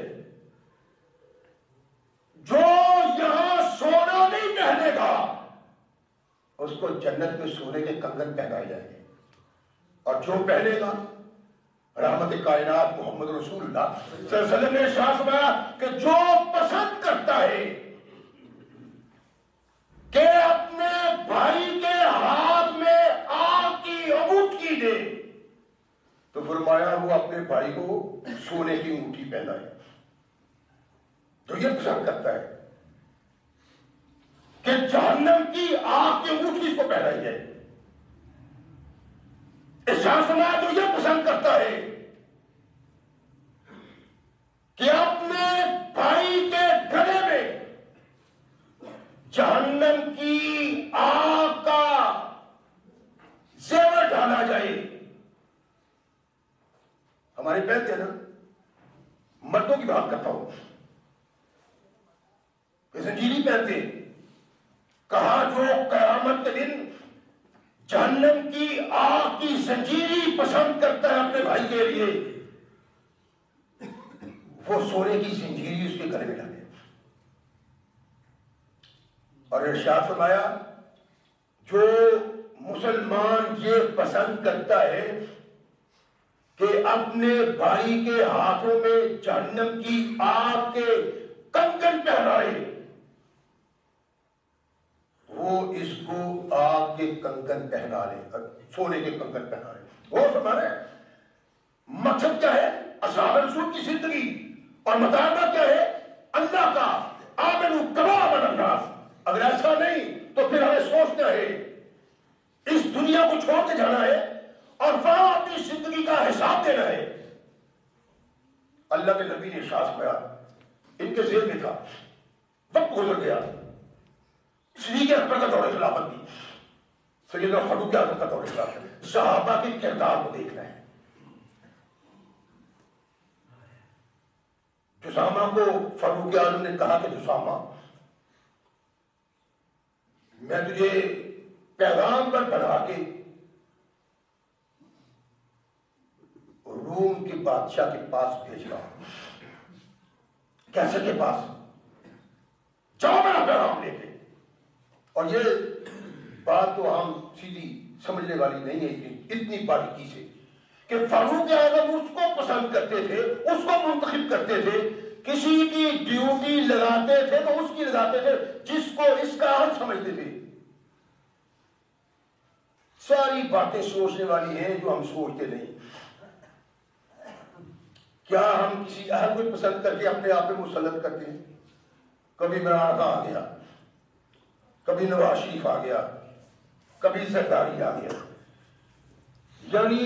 جو یہاں سونا نہیں پہنے گا اس کو جنت میں سونے کے کنگن پہنائے جائیں گے، اور جو پہنے گا، رحمت کائنات محمد رسول اللہ صلی اللہ علیہ وسلم نے ارشاد فرمایا کہ جو پسند کرتا ہے کہ اپنے بھائی کے ہاتھ میں آگ کی انگوٹھی دے، تو فرمایا وہ اپنے بھائی کو سونے کی انگوٹھی پہنائے۔ تو یہ پسند کرتا ہے کہ جہنم کی آگ کی انگوٹھی اس کو پہنائی جائے، ارشاد فرمایا تو یہ پسند کرتا ہے کہ اپنے بھائی کے گلے میں جہنم کی آگ کا زیور ڈالا جائے۔ ہمارے پہنتے ہیں نا، مردوں کی بات کرتا ہوں، زنجیری پہنتے، کہا جو قیامت کے دن جہنم کی آگ کی زنجیری پسند کرتا ہے اپنے بھائی کے لیے، وہ سونے کی زنجیری اس کے گلے میں ڈالے۔ اور ارشاد فرمایا جو مسلمان یہ پسند کرتا ہے کہ اپنے بھائی کے ہاتھوں میں جہنم کی آگ کے کنگن پہنائے، وہ اس کو آگ کے کنگن پہنا لے، سونے کے کنگن پہنا لے۔ وہ فرمایا مقصد کیا ہے؟ اصحاب رسول کی زندگی اور مطالبہ کیا ہے؟ اللہ کا آمنوا کما آمن الناس۔ اگر ایسا نہیں تو پھر ہمیں سوچنا ہے، اس دنیا کو چھوڑ کے جانا ہے اور وہاں اپنی زندگی کا حساب دینا ہے۔ اللہ کے نبی نے ارشاد فرمایا، ان کے ذہن میں تھا، وقت گزر گیا، صدیق اکبر کا دور خلافت بھی، سیدنا فاروق اعظم کا دور خلافت، صحابہ کے کردار کو دیکھنا ہے۔ جسامہ کو فاروق اعظم نے کہا کہ جسامہ، میں تجھے پیغام پر بنا کے روم کے بادشاہ کے پاس بھیج رہا ہوں، کیسے کے پاس، جاؤ میرا پیغام لے کے۔ اور یہ بات تو ہم سیدھی سمجھنے والی نہیں ہے اتنی باریکی سے، کہ فاروق اعظم اس کو پسند کرتے تھے، اس کو منتخب کرتے تھے، کسی کی ڈیوٹی لگاتے تھے تو اس کی لگاتے تھے جس کو اس کا اہل سمجھتے تھے۔ ساری باتیں سوچنے والی ہیں جو ہم سوچتے نہیں۔ کیا ہم کسی اہل کو پسند کر کے اپنے آپ میں مسلط کرتے ہیں؟ کبھی عمران خان آ گیا، کبھی نواز شریف آ گیا، کبھی زرداری آ گیا، یعنی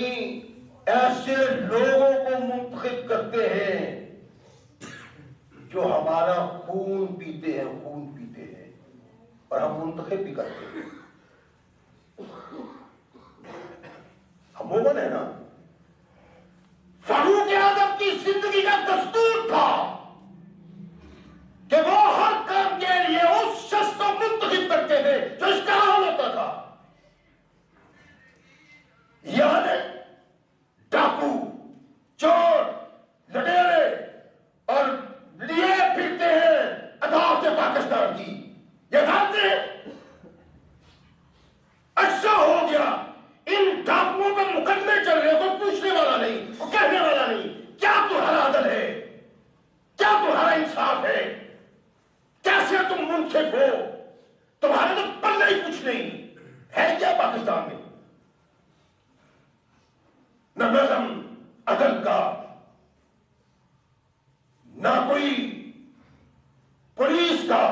ایسے لوگوں کو منتخب کرتے ہیں جو ہمارا خون پیتے ہیں، خون پیتے ہیں، اور ہم منتخب بھی کرتے ہیں۔ مومن ہے نا. فاروق اعظم کی زندگی کا دستور تھا کہ وہ ہر کام کے لیے اس شخص کو منتخب کرتے تھے جو اس کا حال ہوتا تھا. یعنی ڈاکو، چور، لٹیرے اور لیے پھرتے ہیں عدالت پاکستان کی. یہ جانتے ہیں اچھا ہو گیا ان ڈاکوؤں پہ مقدمے چل رہے، کوئی پوچھنے والا نہیں، کوئی کہنے والا نہیں. کیا تمہارا عدل ہے؟ کیا تمہارا انصاف ہے؟ کیسے تم منصف ہو؟ تمہارے تو پلے ہی کچھ نہیں ہے. کیا پاکستان میں نہ نظم عدل کا، نہ کوئی پولیس کا،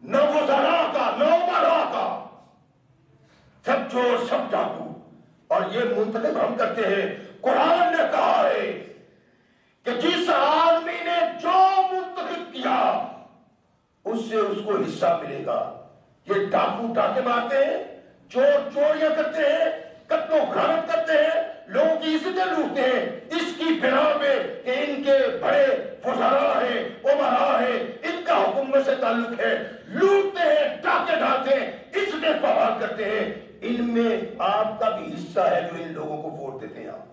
نہ وزراء کا، نہ امراء کا. سب چور، سب ڈاکو. اور یہ منتخب ہم کرتے ہیں. قرآن نے کہا ہے کہ جس آدمی نے جو منتخب کیا اس سے اس کو حصہ ملے گا. یہ ڈاکو ڈاکے مارتے ہیں، چور چوریاں کرتے ہیں، قتل و غارت کرتے ہیں، لوگوں کی عزتیں لوٹتے ہیں اس کی بنا پہ کہ ان کے بڑے وزراء ہیں، امراء ہیں، ان کا حکومت سے تعلق ہے. لوٹتے ہیں، ڈاکے ڈالتے ہیں، عزتیں بحال کرتے ہیں. ان میں آپ کا بھی حصہ ہے جو ان لوگوں کو ووٹ دیتے ہیں آپ.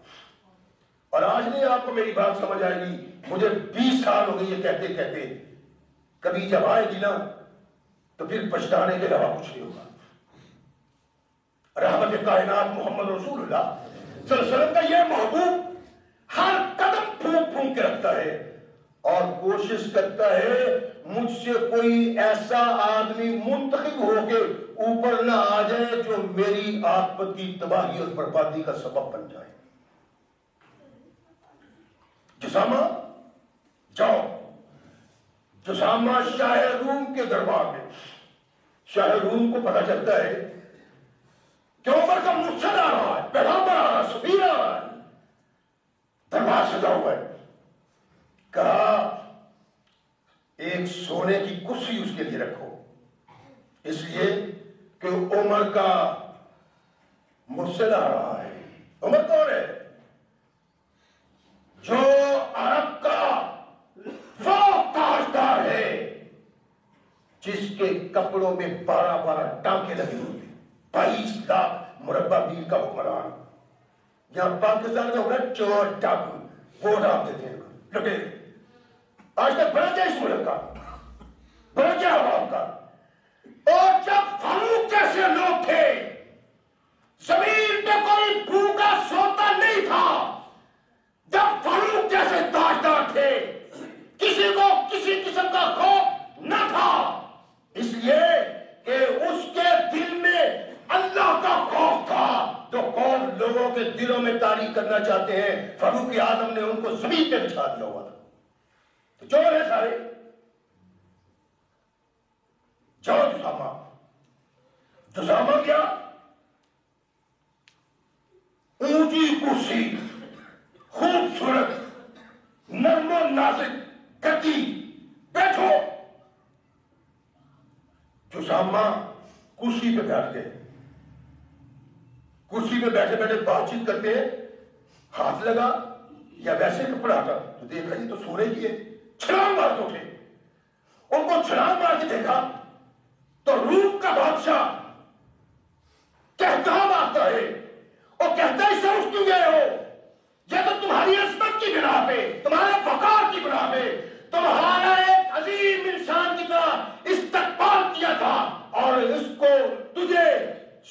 اور آج نہیں آپ کو میری بات سمجھ آئے گی، مجھے 20 سال ہو گئے یہ کہتے کہتے. کبھی جب آئے گی نا تو پھر پچھتانے کے علاوہ کچھ نہیں ہوگا. رحمت کائنات محمد رسول اللہ صلی اللہ علیہ وسلم کا یہ محبوب ہر قدم پھونک پھونک کے رکھتا ہے اور کوشش کرتا ہے مجھ سے کوئی ایسا آدمی منتخب ہو کے اوپر نہ آ جائے جو میری عاقبت کی تباہی اور بربادی کا سبب بن جائے. جسامہ جاؤ. جسامہ شاہ روم کے دربار میں. شاہ روم کو پتا چلتا ہے کہ عمر کا مرشد آ رہا ہے، پیغمبر آ رہا ہے، سفیر آ رہا ہے. دربار سجا ہوا ہے. کہا ایک سونے کی کرسی اس کے لیے رکھو، اس لیے کہ عمر کا مرشد آ رہا ہے. عمر کون ہے؟ جو عرب کا وہ تاجدار ہے جس کے کپڑوں میں 12 ٹانکے لگے ہوئے، 22 لاکھ مربع میل کا حکمران. یہاں پاکستان کا ہوگا چور ڈاکو، ووٹ آپ دیتے ہیں لٹیرے. آج تک بڑا کیا اس ملک کا، بڑا کیا عوام کا. اور جب فاروق جیسے لوگ تھے زمین پہ کوئی بھوکا سوتا نہیں تھا. جب فاروق جیسے تاجدار تھے کسی کو کسی قسم کا خوف نہ تھا، اس لیے کہ اس کے دل میں اللہ کا خوف تھا. تو خوف لوگوں کے دلوں میں تاریخ کرنا چاہتے ہیں. فاروق اعظم نے ان کو زمین پہ بچھا دیا ہوا تھا. تو چور ہے سارے. جاؤ جسامہ. جسامہ کیا اونچی کرسی، خوبصورت نرم و نازک گدی، بیٹھو. جسامہ کرسی پہ بیٹھ گئے. کرسی پہ بیٹھے بیٹھے بات چیت کرتے ہیں. ہاتھ لگا یا ویسے کپڑا ہٹا تو دیکھا یہ تو سونے کی ہے. چھلانگ مار کے اٹھے. ان کو چھلانگ مار کے دیکھا تو روم کا بادشاہ کہتا مارتا ہے اور کہتا ہے سر کیوں گئے ہو؟ یہ تو تمہاری عظمت کی بنا پہ، تمہارے وقار کی بنا پہ تمہارا ایک عظیم انسان کی طرح استقبال کیا تھا اور اس کو تجھے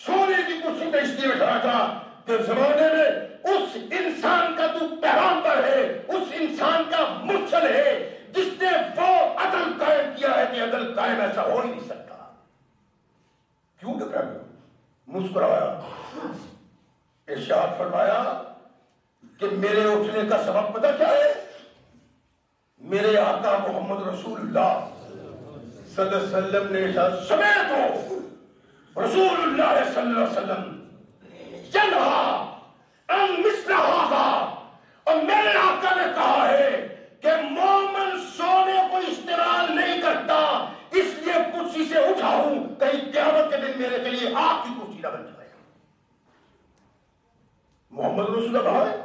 سونے کی کرسی پہ اس لیے بٹھایا تھا کہ زمانے میں اس انسان کا تو پیغمبر ہے، اس انسان کا مرسل ہے جس نے وہ عدل قائم کیا ہے کہ عدل قائم ایسا ہو ہی نہیں سکتا. کیوں ٹکرا گیا؟ مسکرایا. ارشاد فرمایا کہ میرے اٹھنے کا سبب پتہ کیا ہے؟ میرے آقا محمد رسول اللہ صلی اللہ علیہ وسلم نے سمیت ہو رسول اللہ صلی اللہ علیہ وسلم جنہا ان مثل ہذا. اور میرے آقا نے کہا ہے کہ مومن سونے کو استعمال نہیں کرتا، اس لیے کرسی سے اٹھا ہوں کہیں قیامت کے دن میرے کے لیے آپ کی کرسی نہ بن جائے. رسول اللہ ہے؟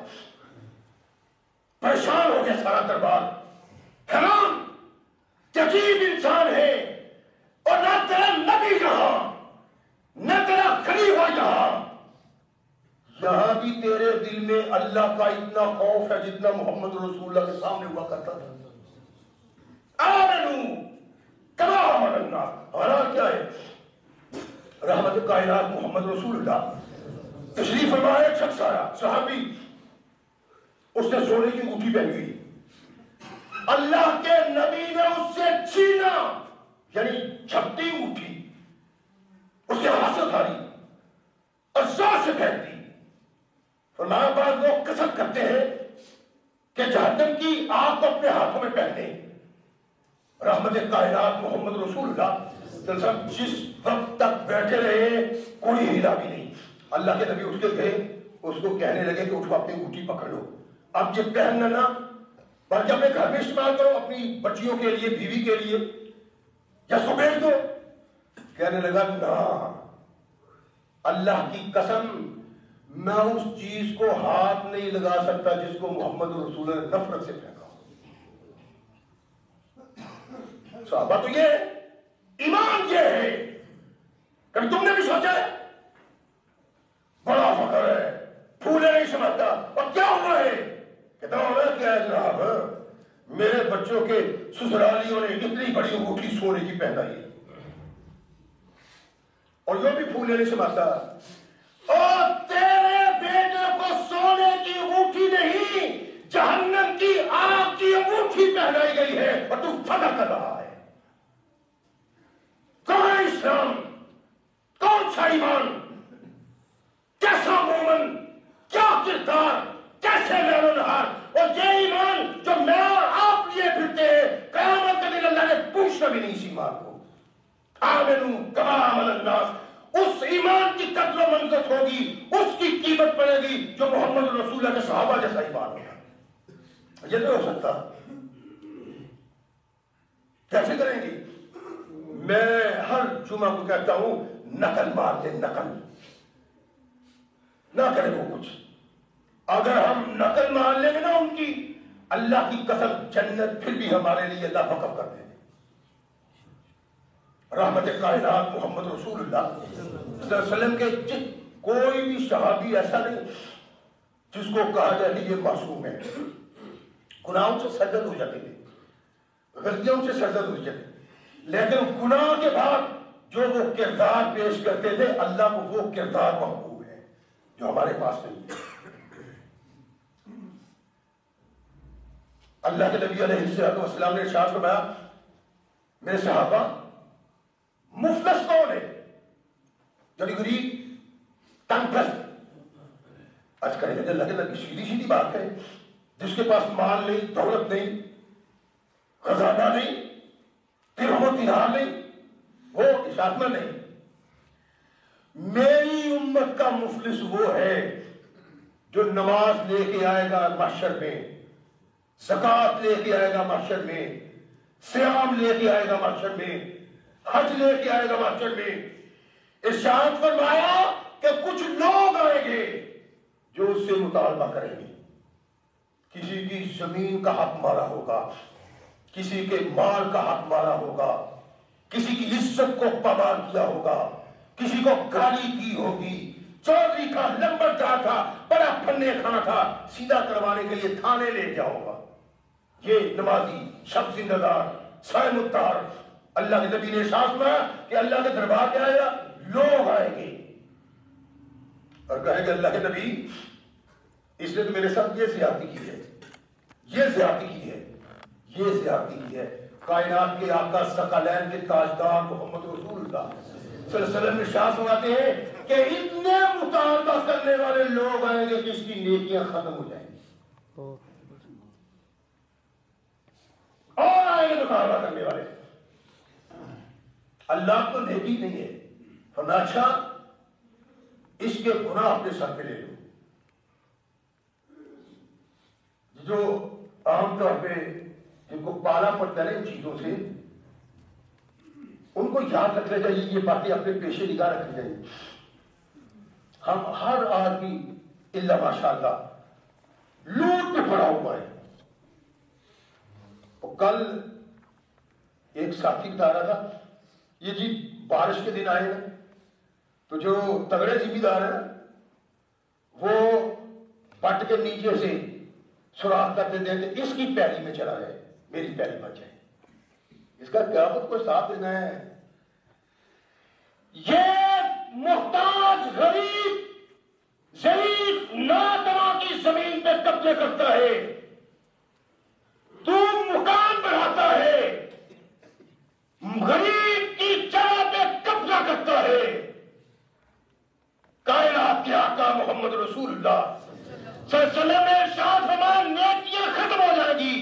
پریشان ہو گیا سارا دربار، حیران کہ عجیب انسان ہے، اور نہ تیرا نبی یہاں نہ تیرا خلیفہ یہاں بھی تیرے دل میں اللہ کا اتنا خوف ہے جتنا محمد رسول اللہ کے سامنے ہوا کرتا تھا۔ آمنو کما آمن الناس، ہمارا کیا ہے؟ رحمت کائنات محمد رسول اللہ تشریف فرمایا، ایک شخص آیا صحابی، اس نے سونے کی انگوٹھی پہن گئی، اللہ کے نبی نے اس سے چھینا، یعنی چھپتی انگوٹھی اس کے ہاتھ سے اتاری اور زور سے پھینک دی۔ فرمایا بعض لوگ قسم کرتے ہیں کہ جہنم کی آگ کو اپنے ہاتھوں میں پہنے۔ رحمت کائنات محمد رسول اللہ جس وقت تک بیٹھے رہے کوئی ہلا بھی نہیں۔ اللہ کے نبی اٹھ کے گئے، اس کو کہنے لگے کہ اٹھو اپنی انگوٹھی پکڑ لو، اب یہ پہننا نہ بلکہ اپنے گھر میں استعمال کرو، اپنی بچیوں کے لیے، بیوی کے لیے، یا اس کو بیچ دو۔ کہنے لگا نا، اللہ کی قسم میں اس چیز کو ہاتھ نہیں لگا سکتا جس کو محمد رسول اللہ نے نفرت سے پھینکا۔ صحابہ تو یہ ایمان یہ ہے، کبھی تم نے بھی سوچا ہے؟ بڑا فخر ہے، پھولے نہیں سمجھتا، اور کیا ہوا ہے؟ کہتا ہوں کیا ہے جناب، میرے بچوں کے سسرالیوں نے اتنی بڑی انگوٹھی سونے کی پہنائی، اور یہ بھی پھولے نہیں سمجھتا، اور تیرے بیٹے کو سونے کی انگوٹھی نہیں جہنم کی آگ کی انگوٹھی پہنائی گئی ہے، اور تو فخر کر رہا ہے۔ کہاں اسلام، کون سا ایمان، کیسا مومن، کیا کردار، کیسے لیل و نہار، اور یہ ایمان جو میں اور آپ لیے پھرتے ہیں، قیامت کے دن اللہ نے پوچھنا بھی نہیں اس ایمان کو۔ آمنو کما آمن الناس، اس ایمان کی قدر و منزلت ہوگی، اس کی قیمت پڑے گی جو محمد رسول اللہ کے صحابہ جیسا ایمان ہوگا۔ یہ نہیں ہو سکتا، کیسے کریں گی؟ میں ہر جمعہ کو کہتا ہوں نقل مار دیں، نقل نہ کرے وہ کچھ۔ اگر ہم نقل مان لیں گے نا ان کی، اللہ کی قسم جنت پھر بھی ہمارے لیے اللہ وقف کر دے۔ رحمت کائنات محمد رسول اللہ صلی اللہ علیہ وسلم کے کوئی بھی صحابی ایسا نہیں جس کو کہا جائے کہ یہ معصوم ہے۔ گناہوں سے سرزد ہو جاتے ہیں، غلطیوں سے سرزد ہو جاتے ہیں، لیکن گناہ کے بعد جو وہ کردار پیش کرتے تھے، اللہ کو وہ کردار محبوب ہے جو ہمارے پاس نہیں ہے۔ اللہ کے نبی علیہ السلام نے ارشاد فرمایا، میرے صحابہ مفلس کون ہے؟ یعنی غریب، تنگ دست۔ آج کریں گے اللہ کے نبی، سیدھی سیدھی بات ہے، جس کے پاس مال نہیں، دولت نہیں، خزانہ نہیں، درہم و دینار نہیں، وہ اشارت میں نہیں۔ میری امت کا مفلس وہ ہے جو نماز لے کے آئے گا محشر میں، زکوٰۃ لے کے آئے گا محشر میں، صیام لے کے آئے گا محشر میں، حج لے کے آئے گا محشر میں۔ ارشاد فرمایا کہ کچھ لوگ آئیں گے جو اس سے مطالبہ کریں گے، کسی کی زمین کا حق مارا ہوگا، کسی کے مال کا حق مارا ہوگا، کسی کی عزت کو پامال کیا ہوگا، کسی کو گالی کی ہوگی، چودھری کا لمبردار تھا، بڑا پنے کھانا تھا، سیدھا کروانے کے لیے تھانے لے گیا ہوگا۔ یہ نمازی، شب زندہ دار، صائم الدار، اللہ کے نبی نے ارشاد کیا کہ اللہ کے دربار میں آئے گا، لوگ آئیں گے اور کہیں گے اللہ کے نبی اس نے تو میرے ساتھ یہ زیادتی کی ہے، یہ زیادتی کی ہے، یہ زیادتی کی ہے۔ کائنات کے آقا ثقلین کے تاجدار محمد رسول اللہ صلی اللہ علیہ وسلم ارشاد فرماتے ہیں کہ اتنے مطالبہ کرنے والے لوگ آئیں گے کہ اس کی نیکیاں ختم ہو جائیں گی، اور آئیں گے مطالبہ کرنے والے۔ اللہ تو نیکی نہیں ہے، فرمایا اچھا اس کے گناہ اپنے سر پہ لے لو۔ جو عام طور پہ جن کو پالا پڑتا ہے ان چیزوں سے، ان کو یاد رکھنا چاہیے، یہ باتیں اپنے پیشے نگاہ رکھنی چاہیے۔ ہم ہر آدمی الا ماشاء اللہ لوٹ پہ پڑا ہوا ہے. کل ایک ساتھی بتا رہا تھا یہ جی بارش کے دن آئے نا تو جو تگڑے ذمہ دار ہیں وہ پٹ کے نیچے سے سوراخ کر دیتے ہیں کہ اس کی پیلی میں چلا جائے, میری پیلی بچ جائے. اس کا قیامت کو ساتھ دینا ہے. یہ محتاج غریب ضعیف ناتواں کی زمین پہ قبضے کرتا ہے, تو مکان بڑھاتا ہے, غریب کی جگہ پہ قبضہ کرتا ہے. کائنات کے آقا محمد رسول اللہ صلی اللہ علیہ وسلم نے ارشاد فرمایا نیکیاں ختم ہو جائیں گی,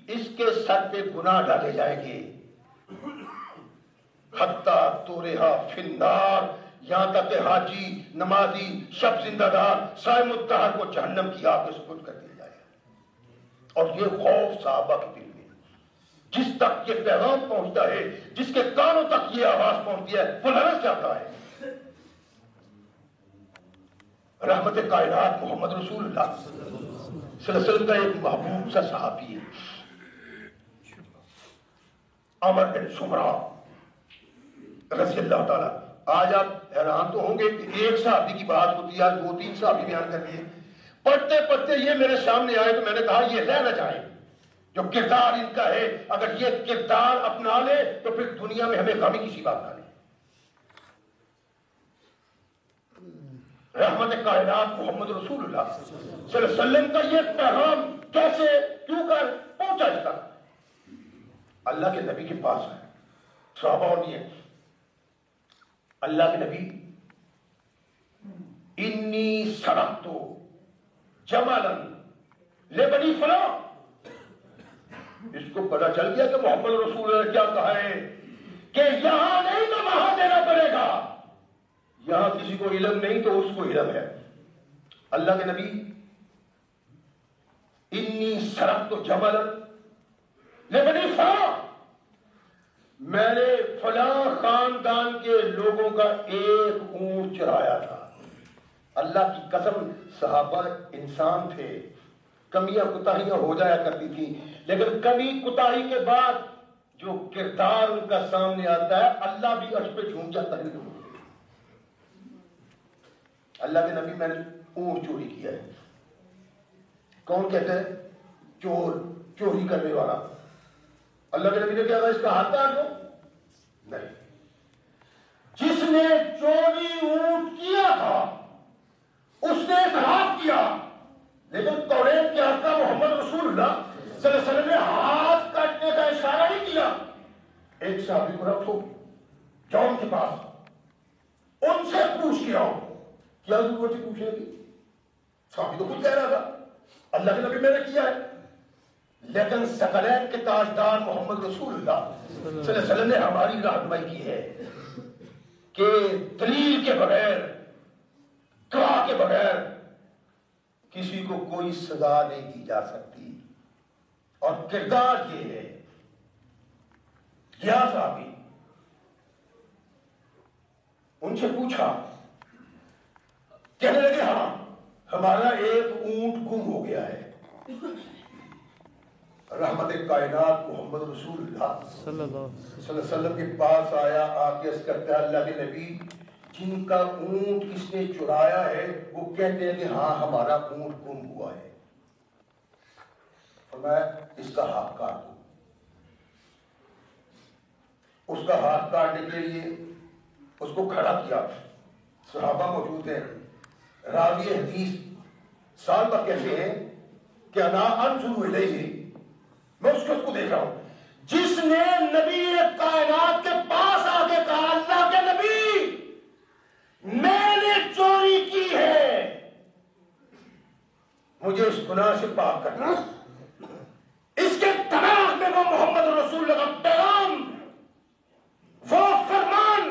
اس کے سر پہ گناہ ڈالے جائیں گے. حتیٰ تورہا فی النار, یہاں تک کہ حاجی, نمازی, شب زندہ دار, صائم الدہر کو جہنم کی آگ میں سپرد کر دیا جائے. اور یہ خوف صحابہ کے دل میں, جس تک یہ پیغام پہنچتا ہے, جس کے کانوں تک یہ آواز پہنچتی ہے, وہ لرز جاتا ہے. رحمت کائنات محمد رسول اللہ صلی اللہ علیہ وسلم کا ایک محبوب سا صحابی ہے عمر بن سمرہ رضی اللہ تعالیٰ. آج آپ حیران تو ہوں گے کہ ایک صحابی کی بات ہوتی ہے, آج 2-3 صحابی بیان کر لیے. پڑھتے پڑھتے یہ میرے سامنے آئے تو میں نے کہا یہ رہ نہ جائے, جو کردار ان کا ہے اگر یہ کردار اپنا لے تو پھر دنیا میں ہمیں غمی کسی بات کا نہیں. رحمت کائنات محمد رسول اللہ صلی اللہ علیہ وسلم کا یہ پیغام کیسے کیوں کر پہنچا اس تک. اللہ کے نبی کے پاس ہے, صحابہ اور نہیں ہے. اللہ کے نبی انی سرقتو جمالا لبنی فلاں, اس کو پتا چل گیا کہ محمد رسول اللہ نے کیا کہا ہے کہ یہاں نہیں تو وہاں دینا پڑے گا. یہاں کسی کو علم نہیں تو اس کو علم ہے. اللہ کے نبی انی سرقتو جمالا لبنی فلاں, میں نے فلاں خاندان کے لوگوں کا ایک اونٹ چرایا تھا. اللہ کی قسم صحابہ انسان تھے, کمیاں کوتاہیاں ہو جایا کرتی تھی, لیکن کمی کوتاہی کے بعد جو کردار ان کا سامنے آتا ہے اللہ بھی عرش پہ جھوم جاتا ہے. اللہ کے نبی میں نے اونٹ چوری کیا ہے. کون کہتے ہیں چور, چوری کرنے والا. اللہ کے نبی نے کیا کہا اس کا ہاتھ کاٹ دو؟ نہیں. جس نے چوری اونٹ کیا تھا اس نے اعتراف کیا, لیکن توریت کے آقا محمد رسول اللہ صلی اللہ علیہ وسلم نے ہاتھ کاٹنے کا اشارہ نہیں کیا. ایک صحابی کو رکھو جاؤ ان کے پاس, ان سے پوچھ کے آؤ. کیا ضرورت ہے پوچھنے کی؟ صحابی تو خود کہہ رہا تھا اللہ کے نبی میں نے کیا ہے. لیکن ثقلین کے تاجدار محمد رسول اللہ صلی اللہ علیہ وسلم نے ہماری رہنمائی کی ہے کہ دلیل کے بغیر, گواہ کے بغیر کسی کو کوئی سزا نہیں دی جا سکتی. اور کردار یہ ہے. کیا صحابی ان سے پوچھا, کہنے لگے ہاں ہمارا ایک اونٹ گم ہو گیا ہے. رحمت کائنات محمد رسول اللہ صلی اللہ علیہ وسلم کے پاس آیا, آ کے عرض کرتا ہے اللہ کے نبی جن کا اونٹ کس نے چرایا ہے وہ کہتے ہیں کہ ہاں ہمارا اونٹ گم ہوا ہے. فرمایا اس کا ہاتھ کاٹ دو. اس کا ہاتھ کاٹنے کے لیے اس کو کھڑا کیا. صحابہ موجود ہیں, راوی حدیث صحابہ کہتے ہیں کہ انا انظر الیہ, میں اس کو دیکھ رہا ہوں. جس نے نبی کائنات کے پاس آ کے کہا اللہ کے نبی میں نے چوری کی ہے, مجھے اس گناہ سے پاک کرنا. اس کے دماغ میں وہ محمد رسول اللہ کا پیغام, وہ فرمان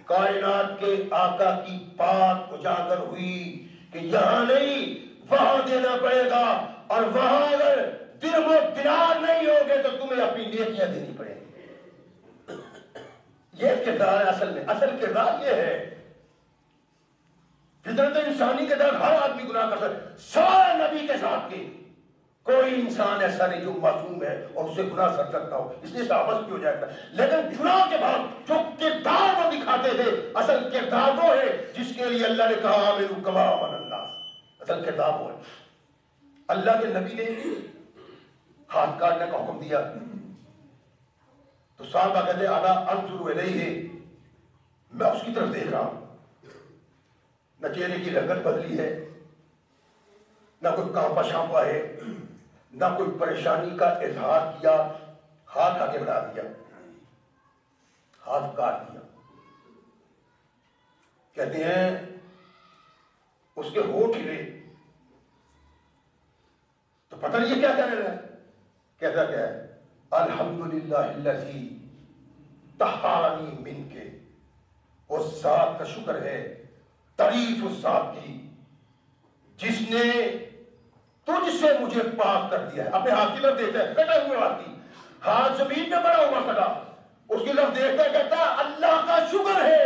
کائنات کے آقا کی بات اجاگر ہوئی کہ یہاں نہیں وہاں دینا پڑے گا, اور وہاں اگر درہم و دینار نہیں ہوگے تو تمہیں اپنی نیکیاں دینی پڑیں گی. یہ کردار ہے اصل میں, اصل کردار یہ ہے. فطرت انسانی کے تحت ہر آدمی گناہ کر سکتا ہے، سوائے نبی کے ساتھ کے کوئی انسان ایسا نہیں جو معصوم ہے اور اسے گناہ کر سکتا ہو، اس لیے صحابت بھی ہو جائے گا۔ لیکن گناہ کے بعد جو کردار وہ دکھاتے تھے، اصل کردار وہ ہے جس کے لیے اللہ نے کہا آمنوا کما آمن الناس، اصل کردار وہ ہے۔ اللہ کے نبی نے ہاتھ کاٹنے کا حکم دیا تو صحابہ کہتے ہیں انا انظر الیہ، میں اس کی طرف دیکھ رہا ہوں، نہ چہرے کی رنگت بدلی ہے، نہ کوئی کانپا شانپا ہے، نہ کوئی پریشانی کا اظہار کیا، ہاتھ آگے بڑھا دیا، ہاتھ کاٹ دیا۔ کہتے ہیں اس کے ہونٹ ہلے تو پتہ نہیں یہ کیا کہنے لگا، کہتا کیا ہے الحمدللہ الذی طہرنی منک، اس ذات کا شکر ہے، تعریف اس ذات کی جس نے تجھ سے مجھے پاک کر دیا ہے۔ اپنے ہاتھ کی طرف دیکھتا ہے، کٹے ہوئے ہاتھ کی، ہاتھ زمین میں پڑا ہوا کٹا، اس کی طرف دیکھتا ہے، کہتا ہے اللہ کا شکر ہے،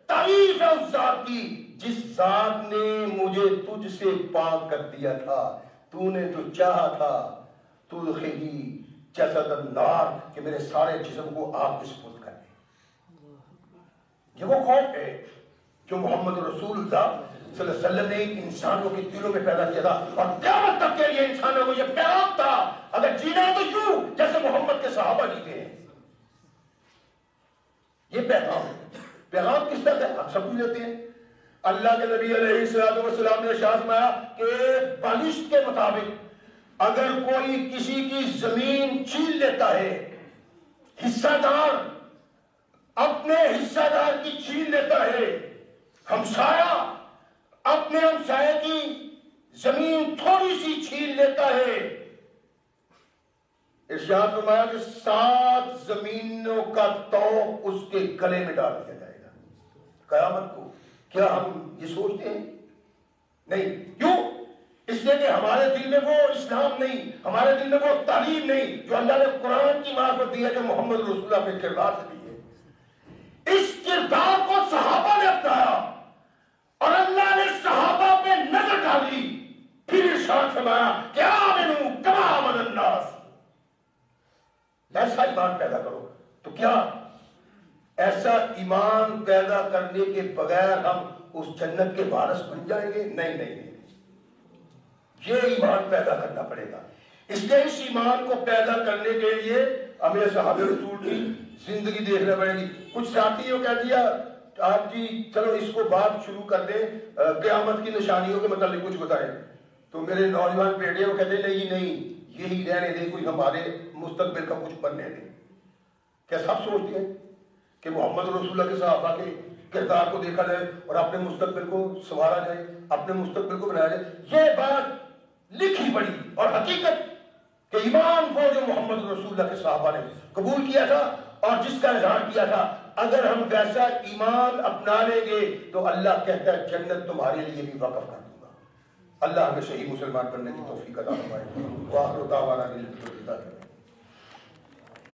تعریف ہے اس ذات کی جس ذات نے مجھے تجھ سے پاک کر دیا تھا، تو نے جو چاہا تھا تو خیلی جسد النار کہ میرے سارے جسم کو آگ کے سپرد کر دے۔ یہ وہ خوف ہے جو محمد رسول اللہ صلی اللہ علیہ وسلم نے انسانوں کے دلوں میں پیدا کیا تھا، اور قیامت تک کے لیے انسانوں کو یہ پیغام تھا اگر جینا ہے تو یوں جیسے محمد کے صحابہ جیتے ہیں۔ یہ پیغام ہے۔ پیغام کس طرح ہے آپ سب لیتے ہیں۔ اللہ کے نبی علیہ السلام نے ارشاد فرمایا کہ بالشت کے مطابق اگر کوئی کسی کی زمین چھین لیتا ہے، حصہ دار اپنے حصہ دار کی چھین لیتا ہے، ہمسایہ اپنے ہمسائے کی زمین تھوڑی سی چھین لیتا ہے، ارشاد فرمایا کہ 7 زمینوں کا طوق اس کے گلے میں ڈال دیا جائے گا قیامت کو۔ کیا ہم یہ سوچتے ہیں؟ نہیں۔ کیوں؟ اس لیے کہ ہمارے دل میں وہ اسلام نہیں، ہمارے دل میں وہ تعلیم نہیں جو اللہ نے قرآن کی معرفت دی ہے، جو محمد رسول اللہ کے کردار سے دی ہے۔ اس کردار کو صحابہ نے اپنایا اور اللہ نے صحابہ پہ نظر ڈالی، پھر ارشاد فرمایا کہ آمنوا کما آمن الناس، ایسا ایمان پیدا کرو۔ تو کیا ایسا ایمان پیدا کرنے کے بغیر ہم اس جنت کے وارث بن جائیں گے؟ نہیں نہیں نہیں، یہ ایمان پیدا کرنا پڑے گا۔ اس لیے اس ایمان کو پیدا کرنے کے لیے ہمیں صحابہ رسول کی زندگی دیکھنا پڑے گی۔ کچھ ساتھیوں کہہ دیا آپ جی چلو اس کو بات شروع کر دیں، قیامت کی نشانیوں کے متعلق کچھ بتائیں، تو میرے نوجوان بیٹے وہ کہتے نہیں یہی رہنے دیں، کوئی ہمارے مستقبل کا کچھ بننے دیں۔ کیا سب سوچتے ہیں کہ محمد رسول اللہ کے صحابہ کے کردار کو دیکھا جائے اور اپنے مستقبل کو سنوارا جائے، اپنے مستقبل کو بنایا جائے؟ یہ بات لکھی پڑی اور حقیقت کہ ایمان وہ جو محمد رسول اللہ کے صحابہ نے قبول کیا تھا اور جس کا اظہار کیا تھا، اگر ہم ویسا ایمان اپنا لیں گے تو اللہ کہتا ہے جنت تمہارے لیے بھی وقف کر دوں گا۔ اللہ ہمیں صحیح مسلمان بننے کی توفیق عطا فرمائے۔ وآخر دعوانا الحمدللہ۔